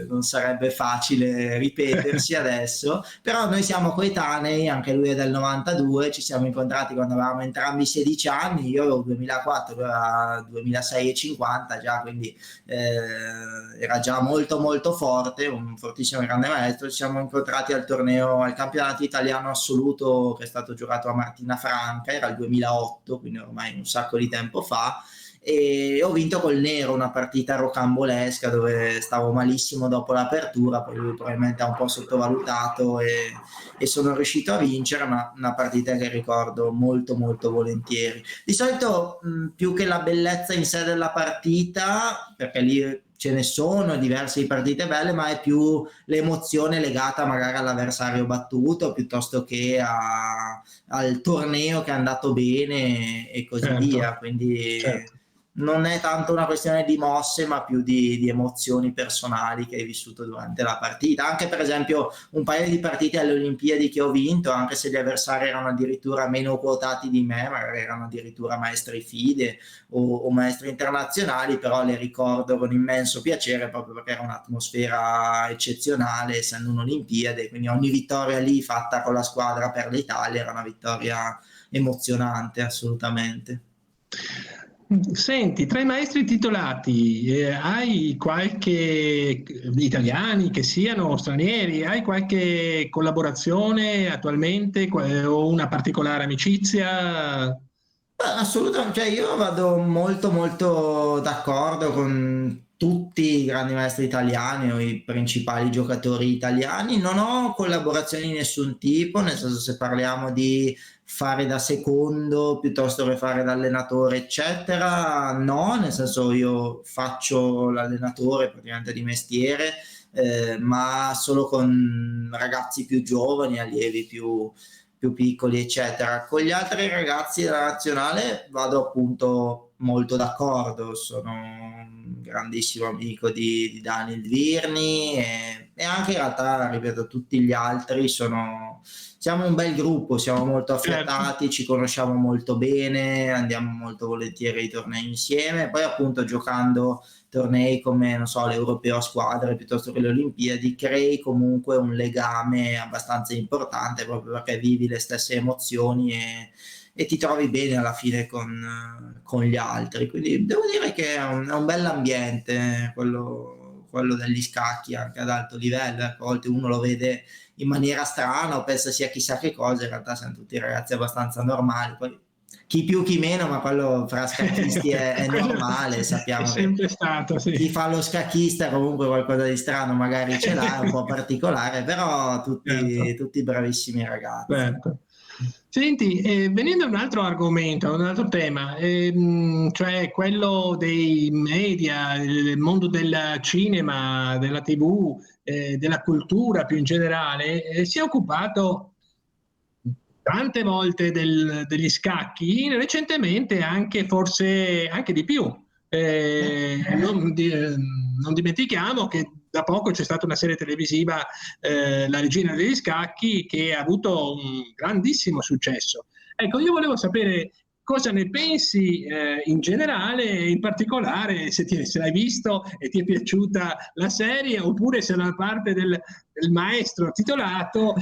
Non sarebbe facile ripetersi adesso, però noi siamo coetanei, anche lui è del 92, ci siamo incontrati quando avevamo entrambi 16 anni, io avevo 2004, lui aveva 2006 e 50 già, quindi era già molto molto forte, un fortissimo grande maestro. Ci siamo incontrati al torneo, al campionato italiano assoluto che è stato giocato a Martina Franca, era il 2008, quindi ormai un sacco di tempo fa, e ho vinto col nero una partita rocambolesca dove stavo malissimo dopo l'apertura, poi lui probabilmente ha un po' sottovalutato e sono riuscito a vincere, ma una partita che ricordo molto molto volentieri. Di solito più che la bellezza in sé della partita, perché lì ce ne sono diverse di partite belle, ma è più l'emozione legata magari all'avversario battuto piuttosto che al torneo che è andato bene e così via, quindi non è tanto una questione di mosse, ma più di emozioni personali che hai vissuto durante la partita. Anche per esempio un paio di partite alle Olimpiadi che ho vinto, anche se gli avversari erano addirittura meno quotati di me, magari erano addirittura maestri FIDE o maestri internazionali, però le ricordo con immenso piacere, proprio perché era un'atmosfera eccezionale, essendo un'Olimpiade, quindi ogni vittoria lì fatta con la squadra per l'Italia era una vittoria emozionante, assolutamente. Senti, tra i maestri titolati, hai qualche, italiani che siano stranieri, hai qualche collaborazione attualmente o una particolare amicizia? Assolutamente, cioè io vado molto molto d'accordo con tutti i grandi maestri italiani o i principali giocatori italiani. Non ho collaborazioni di nessun tipo, nel senso, se parliamo di fare da secondo piuttosto che fare da allenatore eccetera, no, nel senso io faccio l'allenatore praticamente di mestiere, ma solo con ragazzi più giovani, allievi più piccoli eccetera. Con gli altri ragazzi della nazionale vado appunto molto d'accordo, sono un grandissimo amico di Daniel Virni e anche in realtà, ripeto, tutti gli altri siamo un bel gruppo, siamo molto affiatati, ci conosciamo molto bene, andiamo molto volentieri ai tornei insieme, poi appunto giocando tornei come, non so, l'Europeo a squadre piuttosto che le Olimpiadi, crei comunque un legame abbastanza importante, proprio perché vivi le stesse emozioni e ti trovi bene alla fine con gli altri. Quindi devo dire che è un bell'ambiente quello degli scacchi anche ad alto livello. A volte uno lo vede in maniera strana o pensa sia chissà che cosa, in realtà siamo tutti ragazzi abbastanza normali. Poi chi più chi meno, ma quello fra scacchisti è normale, sappiamo è sempre che stato, sì. chi fa lo scacchista comunque qualcosa di strano magari ce l'ha, è un po' particolare, però tutti bravissimi ragazzi. Certo. Senti, venendo a un altro argomento, a un altro tema, cioè quello dei media, del mondo del cinema, della TV, della cultura più in generale, si è occupato tante volte degli scacchi, recentemente anche forse anche di più. Non dimentichiamo che da poco c'è stata una serie televisiva, La regina degli scacchi, che ha avuto un grandissimo successo. Ecco, io volevo sapere cosa ne pensi in generale, e in particolare se l'hai visto e ti è piaciuta la serie, oppure se la parte del maestro titolato,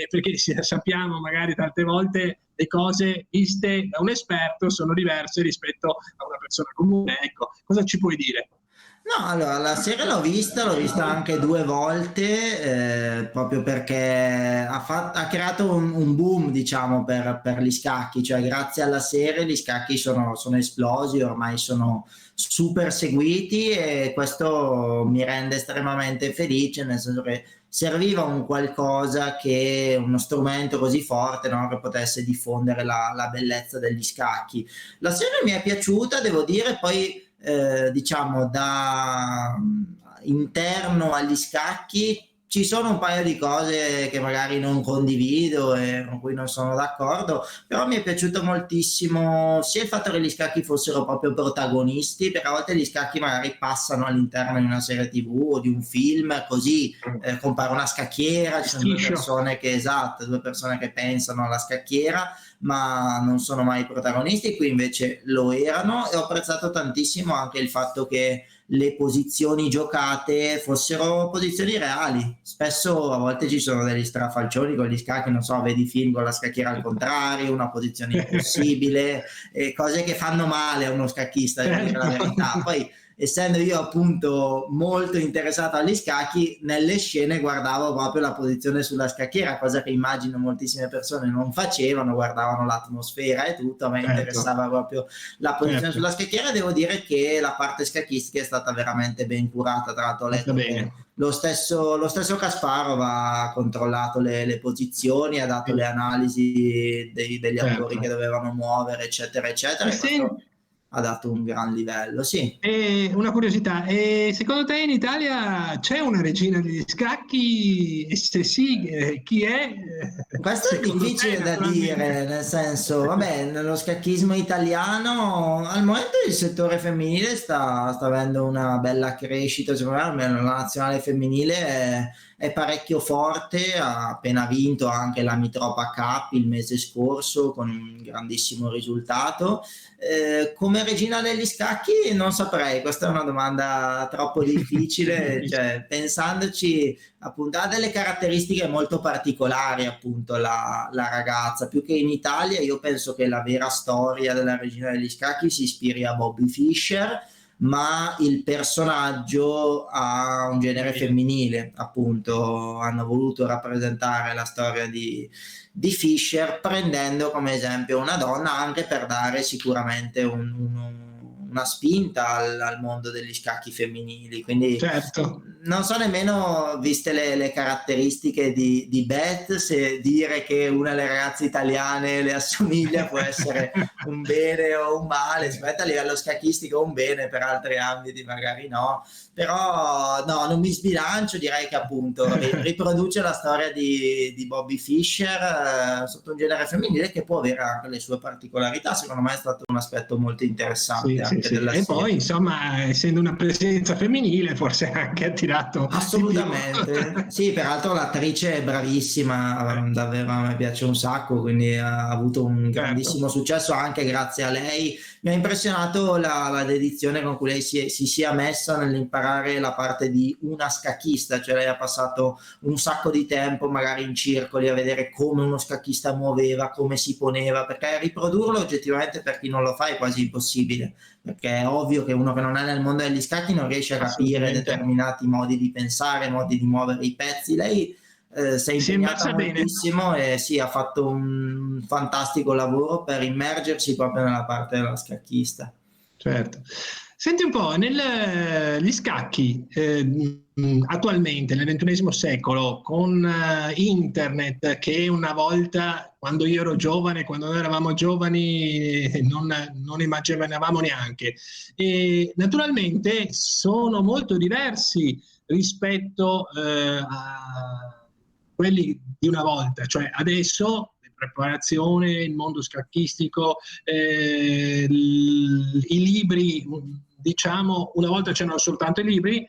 perché sappiamo magari tante volte le cose viste da un esperto sono diverse rispetto a una persona comune. Ecco, cosa ci puoi dire? No, allora la serie l'ho vista anche 2 volte, proprio perché ha creato un boom, diciamo, per gli scacchi, cioè grazie alla serie gli scacchi sono esplosi, ormai sono super seguiti e questo mi rende estremamente felice, nel senso che serviva un qualcosa uno strumento così forte, no, che potesse diffondere la bellezza degli scacchi. La serie mi è piaciuta, devo dire, poi diciamo da interno agli scacchi ci sono un paio di cose che magari non condivido e con cui non sono d'accordo, però mi è piaciuto moltissimo sia il fatto che gli scacchi fossero proprio protagonisti, perché a volte gli scacchi magari passano all'interno di una serie TV o di un film, così compare una scacchiera, ci sono due persone che pensano alla scacchiera ma non sono mai protagonisti, qui invece lo erano, e ho apprezzato tantissimo anche il fatto che le posizioni giocate fossero posizioni reali. Spesso a volte ci sono degli strafalcioni con gli scacchi, non so, vedi film con la scacchiera al contrario, una posizione impossibile, cose che fanno male a uno scacchista, devo dire la verità. Poi essendo io appunto molto interessato agli scacchi, nelle scene guardavo proprio la posizione sulla scacchiera, cosa che immagino moltissime persone non facevano, guardavano l'atmosfera e tutto, a me interessava proprio la posizione sulla scacchiera. Devo dire che la parte scacchistica è stata veramente ben curata, tra l'altro ho letto che lo stesso Kasparov ha controllato le posizioni, ha dato le analisi degli attori che dovevano muovere, eccetera, eccetera. Ha dato un gran livello, sì. Una curiosità, secondo te in Italia c'è una regina degli scacchi? E se sì, chi è? Questo è difficile da dire, nel senso, vabbè, nello scacchismo italiano al momento il settore femminile sta avendo una bella crescita, secondo me, almeno la nazionale femminile è parecchio forte, ha appena vinto anche la Mitropa Cup il mese scorso con un grandissimo risultato. Come regina degli scacchi non saprei, questa è una domanda troppo difficile, cioè, pensandoci appunto ha delle caratteristiche molto particolari, appunto la ragazza, più che in Italia. Io penso che la vera storia della regina degli scacchi si ispiri a Bobby Fischer, ma il personaggio ha un genere femminile, appunto hanno voluto rappresentare la storia di Fischer prendendo come esempio una donna, anche per dare sicuramente una spinta al mondo degli scacchi femminili. Quindi non so nemmeno, viste le caratteristiche di Beth, se dire che una delle ragazze italiane le assomiglia può essere un bene o un male. Sicuramente a livello scacchistico un bene, per altri ambiti magari no, però no, non mi sbilancio, direi che appunto riproduce la storia di Bobby Fischer sotto un genere femminile che può avere anche le sue particolarità. Secondo me è stato un aspetto molto interessante. E poi insomma, essendo una presenza femminile, forse anche attirato assolutamente. Sì, peraltro l'attrice è bravissima, davvero a me piace un sacco, quindi ha avuto un grandissimo successo anche grazie a lei. Mi ha impressionato la dedizione con cui lei si sia messa nell'imparare la parte di una scacchista, cioè lei ha passato un sacco di tempo magari in circoli a vedere come uno scacchista muoveva, come si poneva, perché riprodurlo oggettivamente per chi non lo fa è quasi impossibile, perché è ovvio che uno che non è nel mondo degli scacchi non riesce a capire determinati modi di pensare, modi di muovere i pezzi. Lei si è impegnata moltissimo e sì, ha fatto un fantastico lavoro per immergersi proprio nella parte della scacchista. Certo. Senti un po', gli scacchi attualmente nel XXI secolo con internet, che una volta, quando io ero giovane, quando noi eravamo giovani, non immaginavamo neanche, e naturalmente sono molto diversi rispetto a quelli di una volta, cioè adesso preparazione, il mondo scacchistico, i libri, diciamo, una volta c'erano soltanto i libri,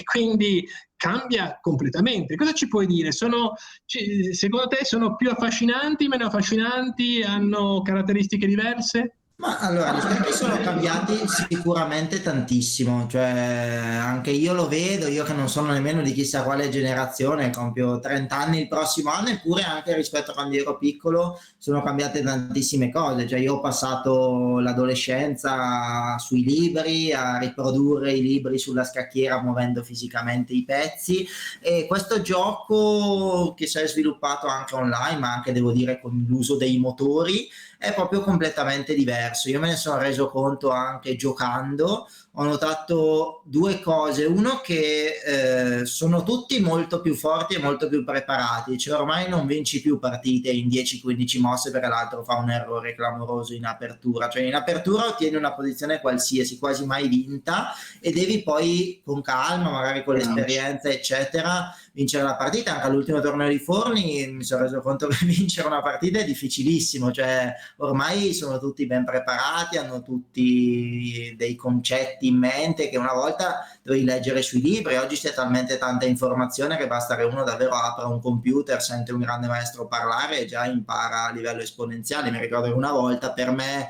quindi cambia completamente. Cosa ci puoi dire? Secondo te sono più affascinanti, meno affascinanti, hanno caratteristiche diverse? Ma allora, gli scacchi sono cambiati sicuramente tantissimo, cioè anche io lo vedo, io che non sono nemmeno di chissà quale generazione, compio 30 anni il prossimo anno, eppure anche rispetto a quando ero piccolo sono cambiate tantissime cose, cioè io ho passato l'adolescenza sui libri, a riprodurre i libri sulla scacchiera muovendo fisicamente i pezzi, e questo gioco che si è sviluppato anche online, ma anche devo dire con l'uso dei motori, è proprio completamente diverso. Io me ne sono reso conto anche giocando, ho notato due cose: uno che sono tutti molto più forti e molto più preparati, cioè ormai non vinci più partite in 10-15 mosse perché l'altro fa un errore clamoroso in apertura, cioè in apertura ottieni una posizione qualsiasi, quasi mai vinta, e devi poi con calma, magari con l'esperienza eccetera, vincere la partita. Anche all'ultimo torneo di Forni mi sono reso conto che vincere una partita è difficilissimo, cioè ormai sono tutti ben preparati, hanno tutti dei concetti in mente che una volta dovevi leggere sui libri. Oggi c'è talmente tanta informazione che basta che uno davvero apra un computer, sente un grande maestro parlare e già impara a livello esponenziale. Mi ricordo che una volta per me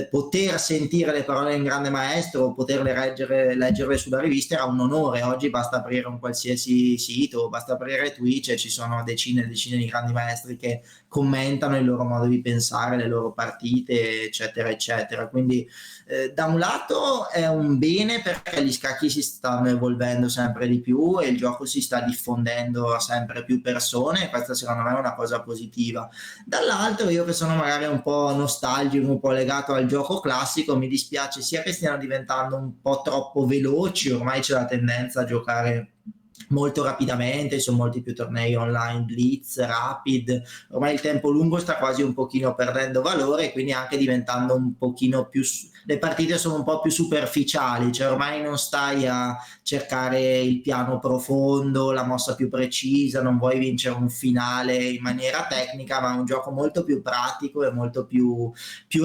poter sentire le parole di un grande maestro o poterle leggerle sulla rivista era un onore. Oggi basta aprire un qualsiasi sito, basta aprire Twitch e ci sono decine e decine di grandi maestri che commentano il loro modo di pensare, le loro partite, eccetera, eccetera. Quindi da un lato è un bene perché gli scacchi si stanno evolvendo sempre di più e il gioco si sta diffondendo a sempre più persone, e questa secondo me è una cosa positiva. Dall'altro, io che sono magari un po' nostalgico, un po' legato al gioco classico, mi dispiace sia che stiano diventando un po' troppo veloci. Ormai c'è la tendenza a giocare molto rapidamente, ci sono molti più tornei online, blitz, rapid, ormai il tempo lungo sta quasi un pochino perdendo valore, quindi anche diventando un pochino più, le partite sono un po' più superficiali, cioè ormai non stai a cercare il piano profondo, la mossa più precisa, non vuoi vincere un finale in maniera tecnica, ma è un gioco molto più pratico e molto più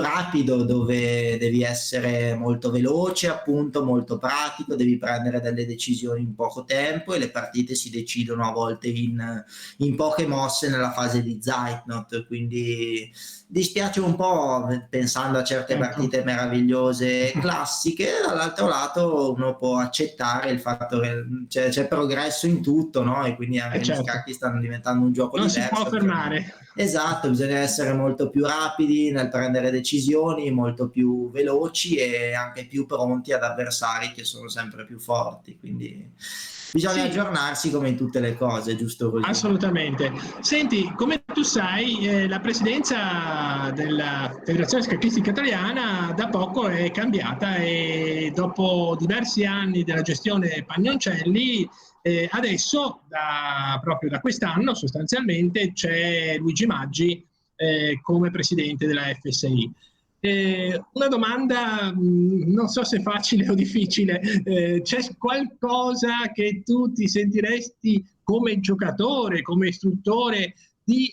rapido, dove devi essere molto veloce, appunto, molto pratico, devi prendere delle decisioni in poco tempo, e le partite si decidono a volte in poche mosse nella fase di Zeitnot. Quindi dispiace un po' pensando a certe partite meravigliose classiche. Dall'altro lato uno può accettare il fatto che c'è progresso in tutto, no? E quindi anche gli scacchi stanno diventando un gioco non diverso. Si può fermare. Esatto, bisogna essere molto più rapidi nel prendere decisioni, molto più veloci e anche più pronti ad avversari che sono sempre più forti. Quindi bisogna aggiornarsi come in tutte le cose, giusto così. Assolutamente. Senti, come tu sai, la presidenza della Federazione Scacchistica Italiana da poco è cambiata, e dopo diversi anni della gestione Pagnoncelli, adesso, proprio da quest'anno sostanzialmente, c'è Luigi Maggi come presidente della FSI. Una domanda, non so se facile o difficile, c'è qualcosa che tu ti sentiresti come giocatore, come istruttore, di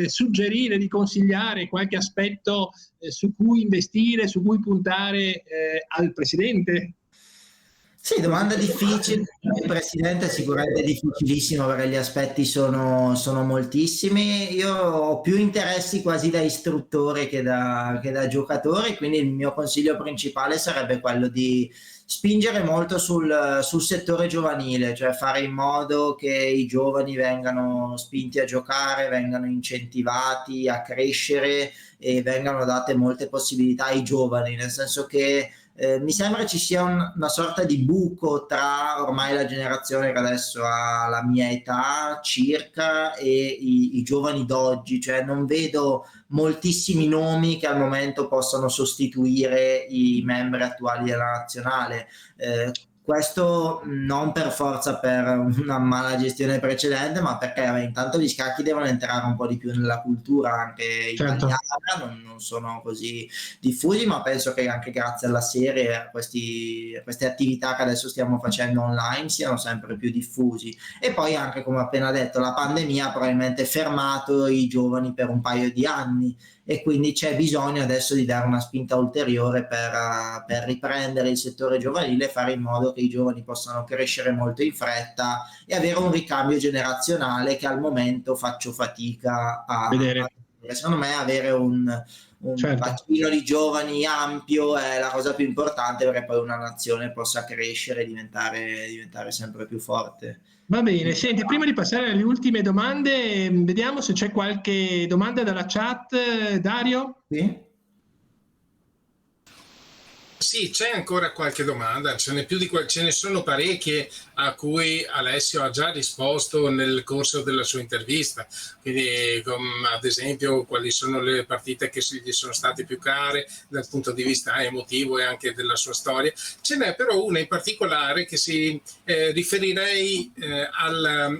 suggerire, di consigliare qualche aspetto su cui investire, su cui puntare al presidente? Sì, domanda difficile. Il presidente è sicuramente difficilissimo perché gli aspetti sono moltissimi. Io ho più interessi quasi da istruttore che da giocatore, quindi il mio consiglio principale sarebbe quello di spingere molto sul settore giovanile, cioè fare in modo che i giovani vengano spinti a giocare, vengano incentivati a crescere e vengano date molte possibilità ai giovani, nel senso che mi sembra ci sia una sorta di buco tra ormai la generazione che adesso ha la mia età circa e i giovani d'oggi, cioè non vedo moltissimi nomi che al momento possano sostituire i membri attuali della nazionale. Questo non per forza per una mala gestione precedente, ma perché intanto gli scacchi devono entrare un po' di più nella cultura anche italiana, non sono così diffusi, ma penso che anche grazie alla serie, a queste attività che adesso stiamo facendo online, siano sempre più diffusi. E poi anche, come ho appena detto, la pandemia ha probabilmente fermato i giovani per un paio di anni, e quindi c'è bisogno adesso di dare una spinta ulteriore per riprendere il settore giovanile e fare in modo che i giovani possano crescere molto in fretta e avere un ricambio generazionale che al momento faccio fatica a vedere. perché secondo me avere un Certo. bacino di giovani ampio è la cosa più importante, perché poi una nazione possa crescere e diventare sempre più forte. Va bene, senti, prima di passare alle ultime domande, vediamo se c'è qualche domanda dalla chat. Dario? Sì? Sì, c'è ancora qualche domanda, ce ne sono parecchie a cui Alessio ha già risposto nel corso della sua intervista, quindi ad esempio quali sono le partite che gli sono state più care dal punto di vista emotivo e anche della sua storia. Ce n'è però una in particolare che riferirei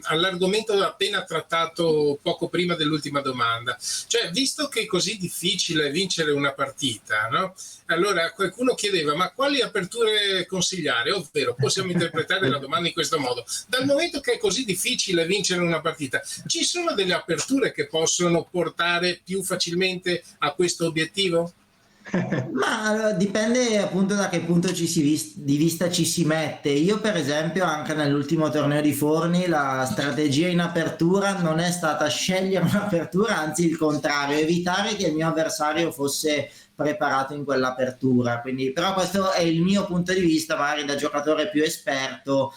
all'argomento appena trattato poco prima dell'ultima domanda, cioè visto che è così difficile vincere una partita, no? Allora qualcuno chiedeva ma quali aperture consigliare, ovvero possiamo interpretare la domanda in questo modo: dal momento che è così difficile vincere una partita, ci sono delle aperture che possono portare più facilmente a questo obiettivo? Ma dipende appunto da che punto di vista ci si mette. Io per esempio anche nell'ultimo torneo di Forni la strategia in apertura non è stata scegliere un'apertura, anzi il contrario, evitare che il mio avversario fosse preparato in quell'apertura. Quindi, però questo è il mio punto di vista, magari da giocatore più esperto,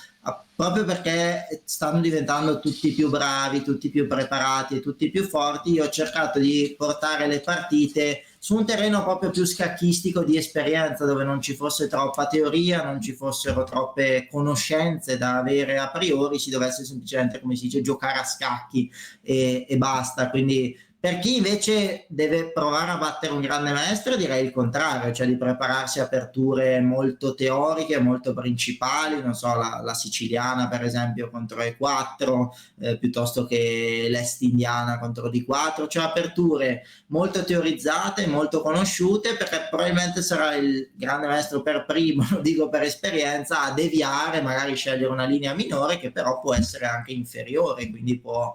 proprio perché stanno diventando tutti più bravi, tutti più preparati e tutti più forti. Io ho cercato di portare le partite su un terreno proprio più scacchistico di esperienza, dove non ci fosse troppa teoria, non ci fossero troppe conoscenze da avere a priori, si dovesse semplicemente, come si dice, giocare a scacchi e basta. Quindi per chi invece deve provare a battere un grande maestro, direi il contrario, cioè di prepararsi a aperture molto teoriche, molto principali, non so, la siciliana per esempio contro E4, piuttosto che l'est indiana contro D4, cioè aperture molto teorizzate, molto conosciute, perché probabilmente sarà il grande maestro per primo, lo dico per esperienza, a deviare, magari scegliere una linea minore che però può essere anche inferiore, quindi può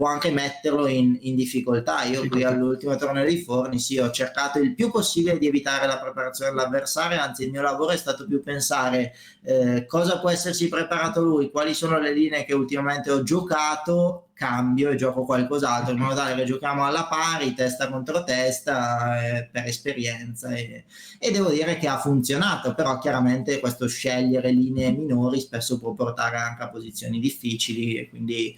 anche metterlo in difficoltà. Io qui all'ultimo torneo di Forni ho cercato il più possibile di evitare la preparazione dell'avversario, anzi il mio lavoro è stato più pensare cosa può essersi preparato lui, quali sono le linee che ultimamente ho giocato, cambio e gioco qualcos'altro, in modo tale che giochiamo alla pari, testa contro testa, per esperienza, e devo dire che ha funzionato. Però chiaramente questo scegliere linee minori spesso può portare anche a posizioni difficili, e quindi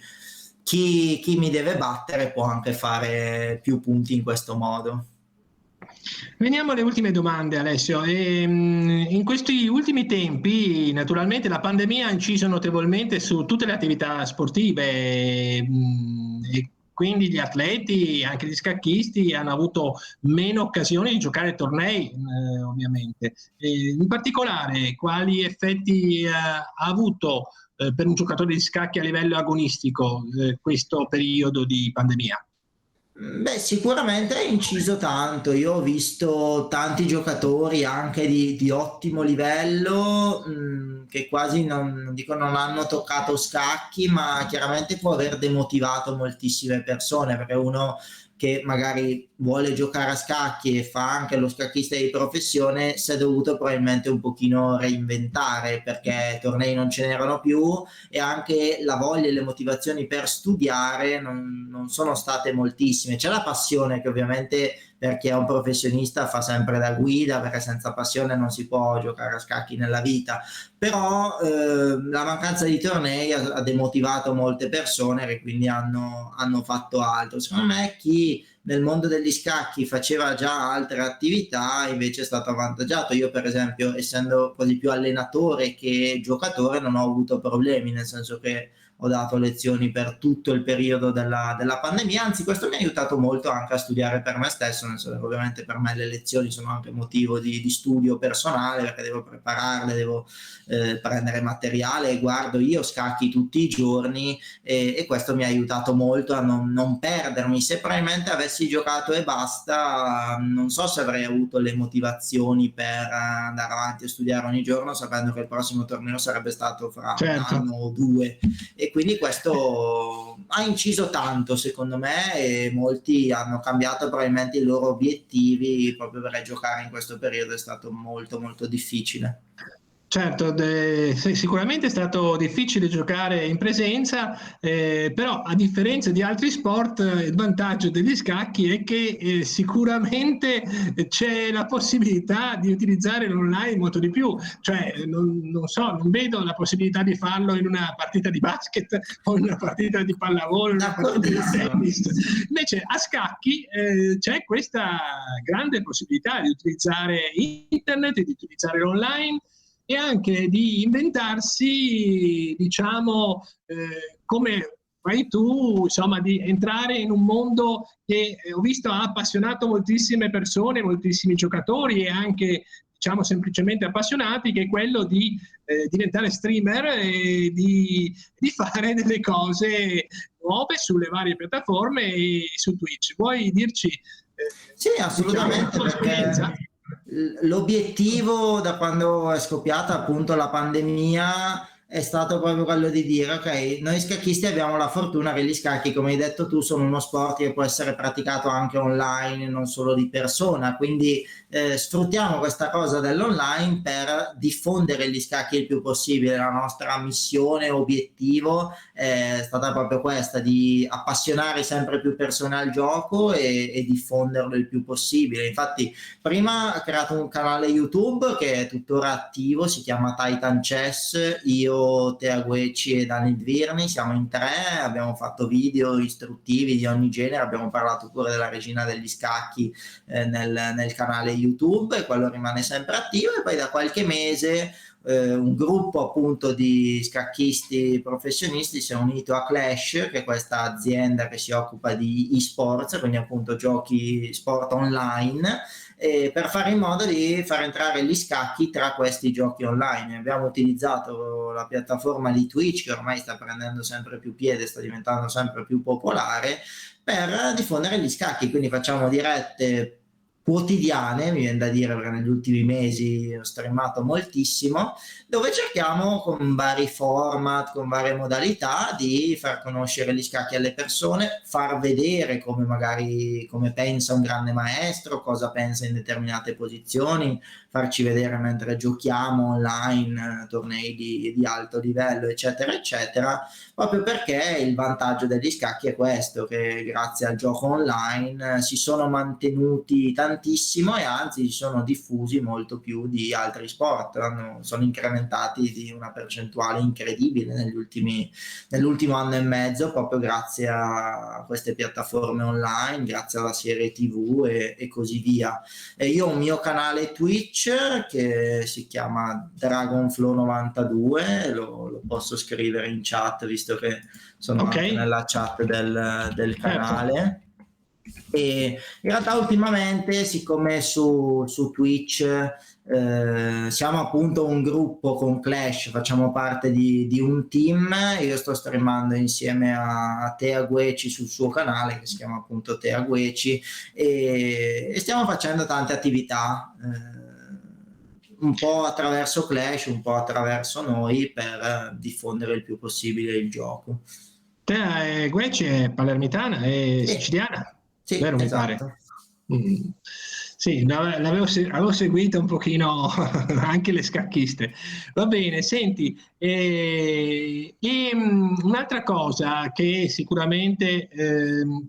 chi mi deve battere può anche fare più punti in questo modo. Veniamo alle ultime domande, Alessio. In questi ultimi tempi, naturalmente, la pandemia ha inciso notevolmente su tutte le attività sportive, e quindi gli atleti, anche gli scacchisti, hanno avuto meno occasioni di giocare tornei, ovviamente. In particolare, quali effetti ha avuto per un giocatore di scacchi a livello agonistico questo periodo di pandemia? Beh, sicuramente ha inciso tanto. Io ho visto tanti giocatori anche di ottimo livello, che quasi non dico non hanno toccato scacchi, ma chiaramente può aver demotivato moltissime persone, perché uno che magari vuole giocare a scacchi e fa anche lo scacchista di professione si è dovuto probabilmente un pochino reinventare, perché tornei non ce n'erano più e anche la voglia e le motivazioni per studiare non sono state moltissime. C'è la passione, che ovviamente per chi è un professionista fa sempre da guida, perché senza passione non si può giocare a scacchi nella vita, però la mancanza di tornei ha demotivato molte persone che quindi hanno fatto altro. Secondo me chi nel mondo degli scacchi faceva già altre attività invece è stato avvantaggiato. Io per esempio, essendo quasi più allenatore che giocatore, non ho avuto problemi, nel senso che ho dato lezioni per tutto il periodo della pandemia, anzi questo mi ha aiutato molto anche a studiare per me stesso, nel senso che ovviamente per me le lezioni sono anche motivo di studio personale, perché devo prepararle, devo prendere materiale, guardo io scacchi tutti i giorni, e questo mi ha aiutato molto a non perdermi. Se probabilmente avessi giocato e basta, non so se avrei avuto le motivazioni per andare avanti a studiare ogni giorno, sapendo che il prossimo torneo sarebbe stato fra un anno o due. E quindi questo ha inciso tanto secondo me, e molti hanno cambiato probabilmente i loro obiettivi proprio perché giocare in questo periodo è stato molto molto difficile. Certo, sicuramente è stato difficile giocare in presenza, però a differenza di altri sport, il vantaggio degli scacchi è che sicuramente c'è la possibilità di utilizzare l'online molto di più, cioè non so, non vedo la possibilità di farlo in una partita di basket o in una partita di pallavolo, in una partita di tennis. Invece a scacchi c'è questa grande possibilità di utilizzare internet, di utilizzare l'online e anche di inventarsi, diciamo, come fai tu, insomma, di entrare in un mondo che ho visto ha appassionato moltissime persone, moltissimi giocatori e anche, diciamo, semplicemente appassionati, che è quello di diventare streamer e di fare delle cose nuove sulle varie piattaforme e su Twitch. Vuoi dirci? Sì, assolutamente, diciamo, la tua esperienza? L'obiettivo da quando è scoppiata appunto la pandemia è stato proprio quello di dire ok, noi scacchisti abbiamo la fortuna che gli scacchi, come hai detto tu, sono uno sport che può essere praticato anche online, non solo di persona, quindi sfruttiamo questa cosa dell'online per diffondere gli scacchi il più possibile. La nostra missione, obiettivo è stata proprio questa, di appassionare sempre più persone al gioco e diffonderlo il più possibile. Infatti prima ho creato un canale YouTube che è tuttora attivo, si chiama Titan Chess. Io, Tea Guecci e Dani Dvirni siamo in 3, abbiamo fatto video istruttivi di ogni genere, abbiamo parlato pure della regina degli scacchi nel canale YouTube, e quello rimane sempre attivo. E poi da qualche mese un gruppo appunto di scacchisti professionisti si è unito a Clash, che è questa azienda che si occupa di esports, quindi appunto giochi sport online, per fare in modo di far entrare gli scacchi tra questi giochi online. Abbiamo utilizzato la piattaforma di Twitch, che ormai sta prendendo sempre più piede, sta diventando sempre più popolare, per diffondere gli scacchi. Quindi facciamo dirette quotidiane, mi viene da dire, perché negli ultimi mesi ho streamato moltissimo, dove cerchiamo con vari format, con varie modalità di far conoscere gli scacchi alle persone, far vedere come pensa un grande maestro, cosa pensa in determinate posizioni, farci vedere mentre giochiamo online, tornei di alto livello, eccetera, eccetera, proprio perché il vantaggio degli scacchi è questo, che grazie al gioco online si sono mantenuti tantissimo e anzi si sono diffusi molto più di altri sport, sono incrementati di una percentuale incredibile nell'ultimo anno e mezzo, proprio grazie a queste piattaforme online, grazie alla serie TV e così via. E io ho un mio canale Twitch che si chiama Dragonflow92, lo posso scrivere in chat visto che sono anche nella chat del canale. E in realtà ultimamente, siccome su Twitch siamo appunto un gruppo con Clash, facciamo parte di un team, io sto streamando insieme a Tea Guecci sul suo canale che si chiama appunto Tea Guecci, e stiamo facendo tante attività, un po' attraverso Clash, un po' attraverso noi, per diffondere il più possibile il gioco. Tea Guecci è palermitana, è siciliana? Sì, vero, esatto. Mi pare. Sì, avevo seguito un pochino anche le scacchiste. Va bene, senti, un'altra cosa che sicuramente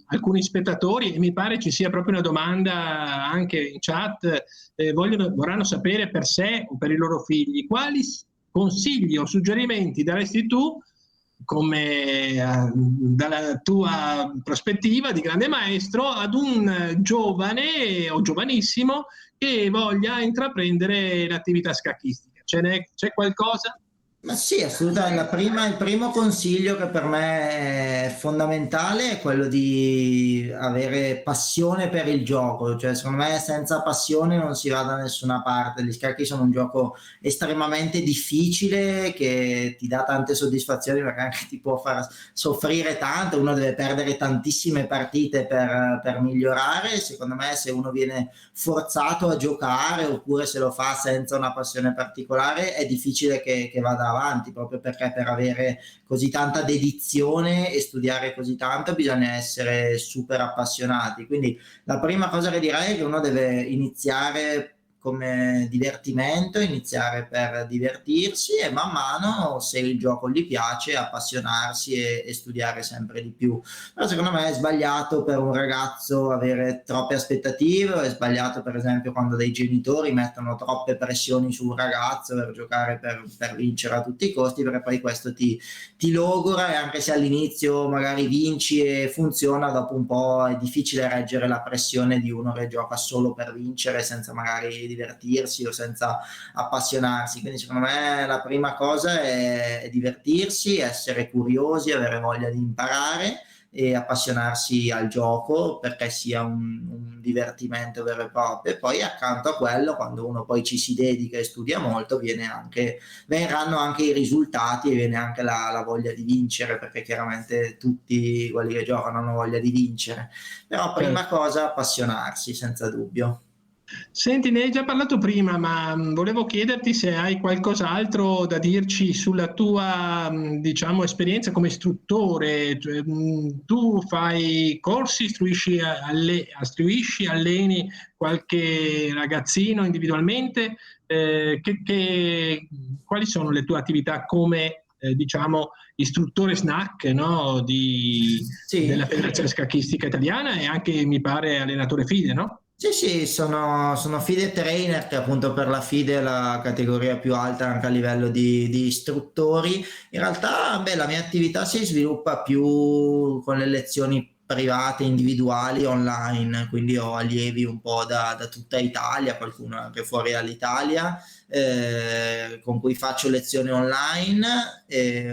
alcuni spettatori, e mi pare ci sia proprio una domanda anche in chat, vorranno sapere per sé o per i loro figli, quali consigli o suggerimenti daresti tu come dalla tua prospettiva di grande maestro ad un giovane o giovanissimo che voglia intraprendere l'attività scacchistica? C'è qualcosa? Ma sì, assolutamente. Il primo consiglio che per me è fondamentale è quello di avere passione per il gioco. Cioè, secondo me senza passione non si va da nessuna parte. Gli scacchi sono un gioco estremamente difficile che ti dà tante soddisfazioni, perché anche ti può far soffrire tanto. Uno deve perdere tantissime partite per migliorare. Secondo me, se uno viene forzato a giocare, oppure se lo fa senza una passione particolare, è difficile che vada avanti, proprio perché per avere così tanta dedizione e studiare così tanto bisogna essere super appassionati. Quindi la prima cosa che direi è che uno deve iniziare come divertimento, iniziare per divertirsi e man mano, se il gioco gli piace, appassionarsi e studiare sempre di più. Però secondo me è sbagliato per un ragazzo avere troppe aspettative, è sbagliato per esempio quando dei genitori mettono troppe pressioni su un ragazzo per giocare per vincere a tutti i costi, perché poi questo ti logora, e anche se all'inizio magari vinci e funziona, dopo un po' è difficile reggere la pressione di uno che gioca solo per vincere senza magari divertirsi o senza appassionarsi. Quindi secondo me la prima cosa è divertirsi, essere curiosi, avere voglia di imparare e appassionarsi al gioco perché sia un divertimento vero e proprio. E poi accanto a quello, quando uno poi ci si dedica e studia molto, verranno anche i risultati e viene anche la voglia di vincere, perché chiaramente tutti quelli che giocano hanno voglia di vincere. Però prima cosa appassionarsi, senza dubbio. Senti, ne hai già parlato prima, ma volevo chiederti se hai qualcos'altro da dirci sulla tua, diciamo, esperienza come istruttore. Cioè, tu fai corsi, istruisci, alleni qualche ragazzino individualmente? Quali sono le tue attività come, diciamo, istruttore snack, no? Sì. Della Federazione Scacchistica Italiana e anche, mi pare, allenatore FIDE, no? Sì, sono FIDE trainer, che appunto per la FIDE è la categoria più alta anche a livello di istruttori. In realtà, la mia attività si sviluppa più con le lezioni private, individuali, online, quindi ho allievi un po' da tutta Italia, qualcuno anche fuori dall'Italia, con cui faccio lezioni online,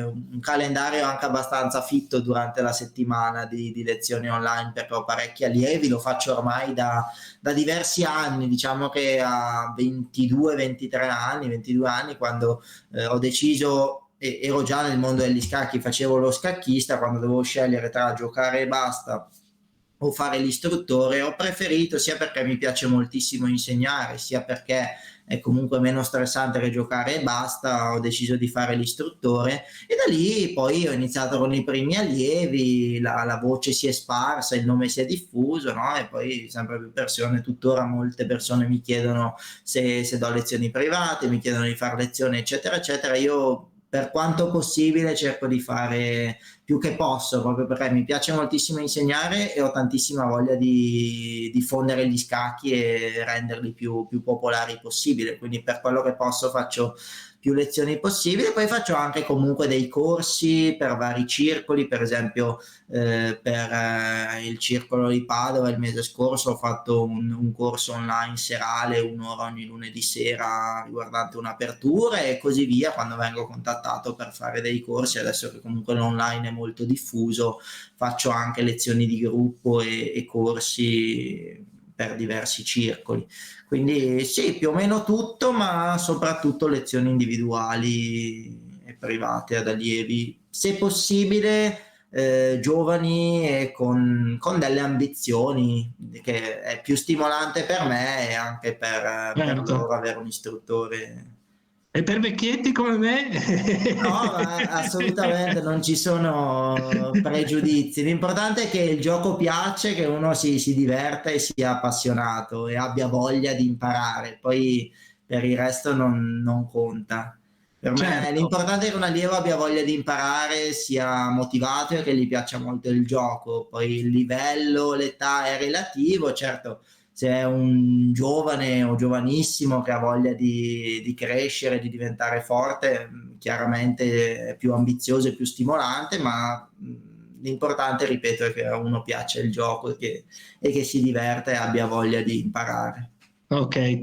un calendario anche abbastanza fitto durante la settimana di lezioni online, perché ho parecchi allievi, lo faccio ormai da diversi anni. Diciamo che a 22 anni, quando ho deciso, ero già nel mondo degli scacchi, facevo lo scacchista, quando dovevo scegliere tra giocare e basta o fare l'istruttore, ho preferito, sia perché mi piace moltissimo insegnare, sia perché è comunque meno stressante che giocare e basta, ho deciso di fare l'istruttore, e da lì poi ho iniziato con i primi allievi, la voce si è sparsa, il nome si è diffuso, no? E poi sempre più persone, tuttora molte persone mi chiedono se do lezioni private, mi chiedono di fare lezioni, eccetera, eccetera. Io, per quanto possibile, cerco di fare più che posso, proprio perché mi piace moltissimo insegnare e ho tantissima voglia di diffondere gli scacchi e renderli più popolari possibile. Quindi per quello che posso faccio più lezioni possibili. Poi faccio anche comunque dei corsi per vari circoli, per esempio per il circolo di Padova il mese scorso ho fatto un corso online serale, un'ora ogni lunedì sera, riguardante un'apertura, e così via, quando vengo contattato per fare dei corsi. Adesso che comunque l'online è molto diffuso, faccio anche lezioni di gruppo e corsi per diversi circoli. Quindi sì, più o meno tutto, ma soprattutto lezioni individuali e private ad allievi, se possibile giovani e con delle ambizioni, che è più stimolante per me e anche per loro avere un istruttore. E per vecchietti come me? No, assolutamente non ci sono pregiudizi. L'importante è che il gioco piace, che uno si diverta e sia appassionato e abbia voglia di imparare. Poi per il resto non conta. Per me l'importante è che un allievo abbia voglia di imparare, sia motivato e che gli piaccia molto il gioco. Poi il livello, l'età è relativo, certo. Se è un giovane o giovanissimo che ha voglia di crescere, di diventare forte, chiaramente è più ambizioso e più stimolante, ma l'importante, ripeto, è che a uno piaccia il gioco e che si diverte e abbia voglia di imparare. Ok,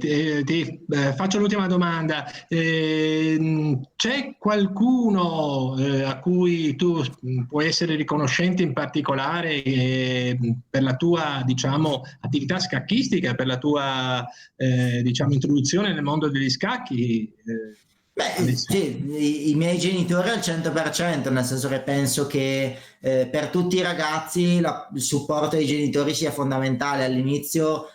faccio l'ultima domanda. C'è qualcuno a cui tu puoi essere riconoscente in particolare per la tua, diciamo, attività scacchistica, per la tua, diciamo, introduzione nel mondo degli scacchi? Sì, i miei genitori al 100%, nel senso che penso che per tutti i ragazzi il supporto dei genitori sia fondamentale. All'inizio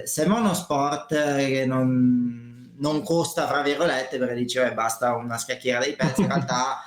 sembra uno sport che non costa, fra virgolette, perché diceva basta una scacchiera dei pezzi. In realtà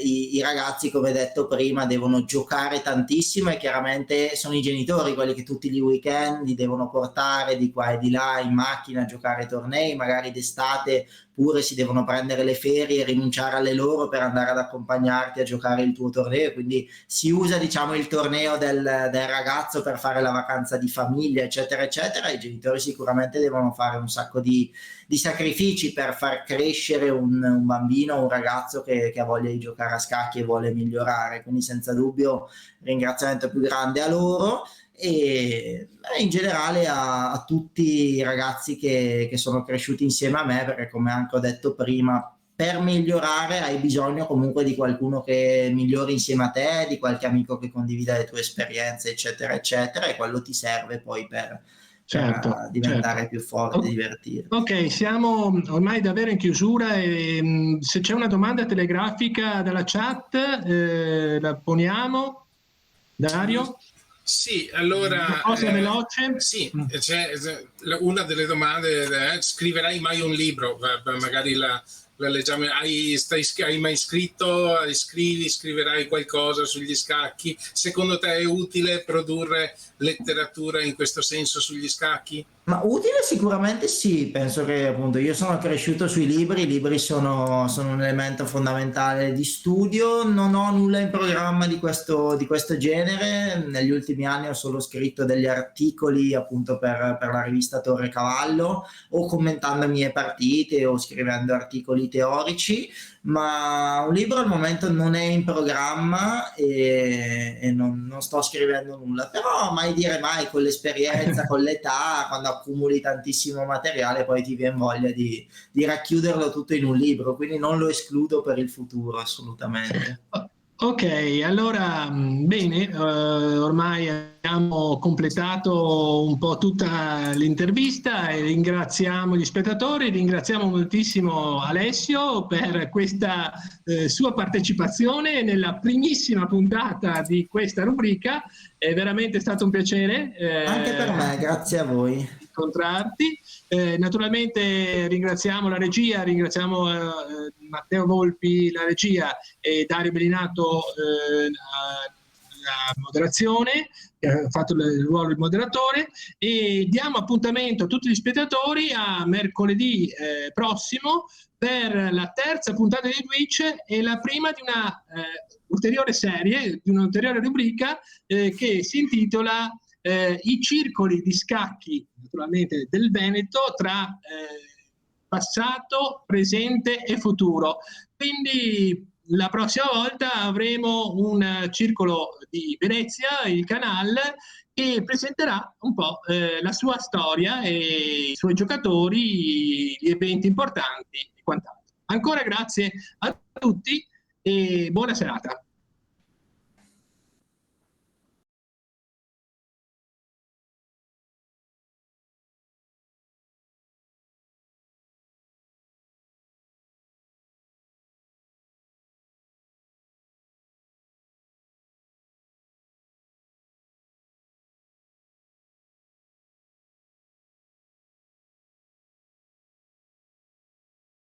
i ragazzi, come detto prima, devono giocare tantissimo e chiaramente sono i genitori quelli che tutti gli weekend li devono portare di qua e di là in macchina a giocare tornei, magari d'estate pure si devono prendere le ferie e rinunciare alle loro per andare ad accompagnarti a giocare il tuo torneo, quindi si usa, diciamo, il torneo del ragazzo per fare la vacanza di famiglia, eccetera eccetera. I genitori sicuramente devono fare un sacco di sacrifici per far crescere un bambino, un ragazzo che ha voglia di giocare a scacchi e vuole migliorare, quindi senza dubbio ringraziamento più grande a loro e in generale a tutti i ragazzi che sono cresciuti insieme a me, perché come anche ho detto prima, per migliorare hai bisogno comunque di qualcuno che migliori insieme a te, di qualche amico che condivida le tue esperienze, eccetera eccetera, e quello ti serve poi per diventare più forte, divertirti. Ok, siamo ormai davvero in chiusura e se c'è una domanda telegrafica dalla chat la poniamo. Dario? Sì, allora... Una cosa veloce? Sì, c'è una delle domande, scriverai mai un libro? Magari la leggiamo. Hai mai scritto, scriverai qualcosa sugli scacchi? Secondo te è utile produrre letteratura in questo senso sugli scacchi? Ma utile sicuramente sì, penso che appunto io sono cresciuto sui libri, i libri sono un elemento fondamentale di studio, non ho nulla in programma di questo genere, negli ultimi anni ho solo scritto degli articoli appunto per la rivista Torre Cavallo o commentando mie partite o scrivendo articoli teorici, ma un libro al momento non è in programma e non sto scrivendo nulla, però mai dire mai, con l'esperienza, con l'età, quando accumuli tantissimo materiale poi ti viene voglia di racchiuderlo tutto in un libro, quindi non lo escludo per il futuro assolutamente. Ok, allora bene, ormai abbiamo completato un po' tutta l'intervista e ringraziamo gli spettatori, ringraziamo moltissimo Alessio per questa sua partecipazione nella primissima puntata di questa rubrica, è veramente stato un piacere. Anche per me, grazie a voi. Incontrarti. Naturalmente ringraziamo la regia, ringraziamo Matteo Volpi, la regia, e Dario Belinato, la moderazione, che ha fatto il ruolo di moderatore, e diamo appuntamento a tutti gli spettatori a mercoledì prossimo per la terza puntata di Twitch e la prima di una ulteriore serie, di un'ulteriore rubrica che si intitola i circoli di scacchi, naturalmente del Veneto, tra passato, presente e futuro. Quindi la prossima volta avremo un circolo di Venezia, il Canal, che presenterà un po' la sua storia e i suoi giocatori, gli eventi importanti e quant'altro. Ancora grazie a tutti e buona serata.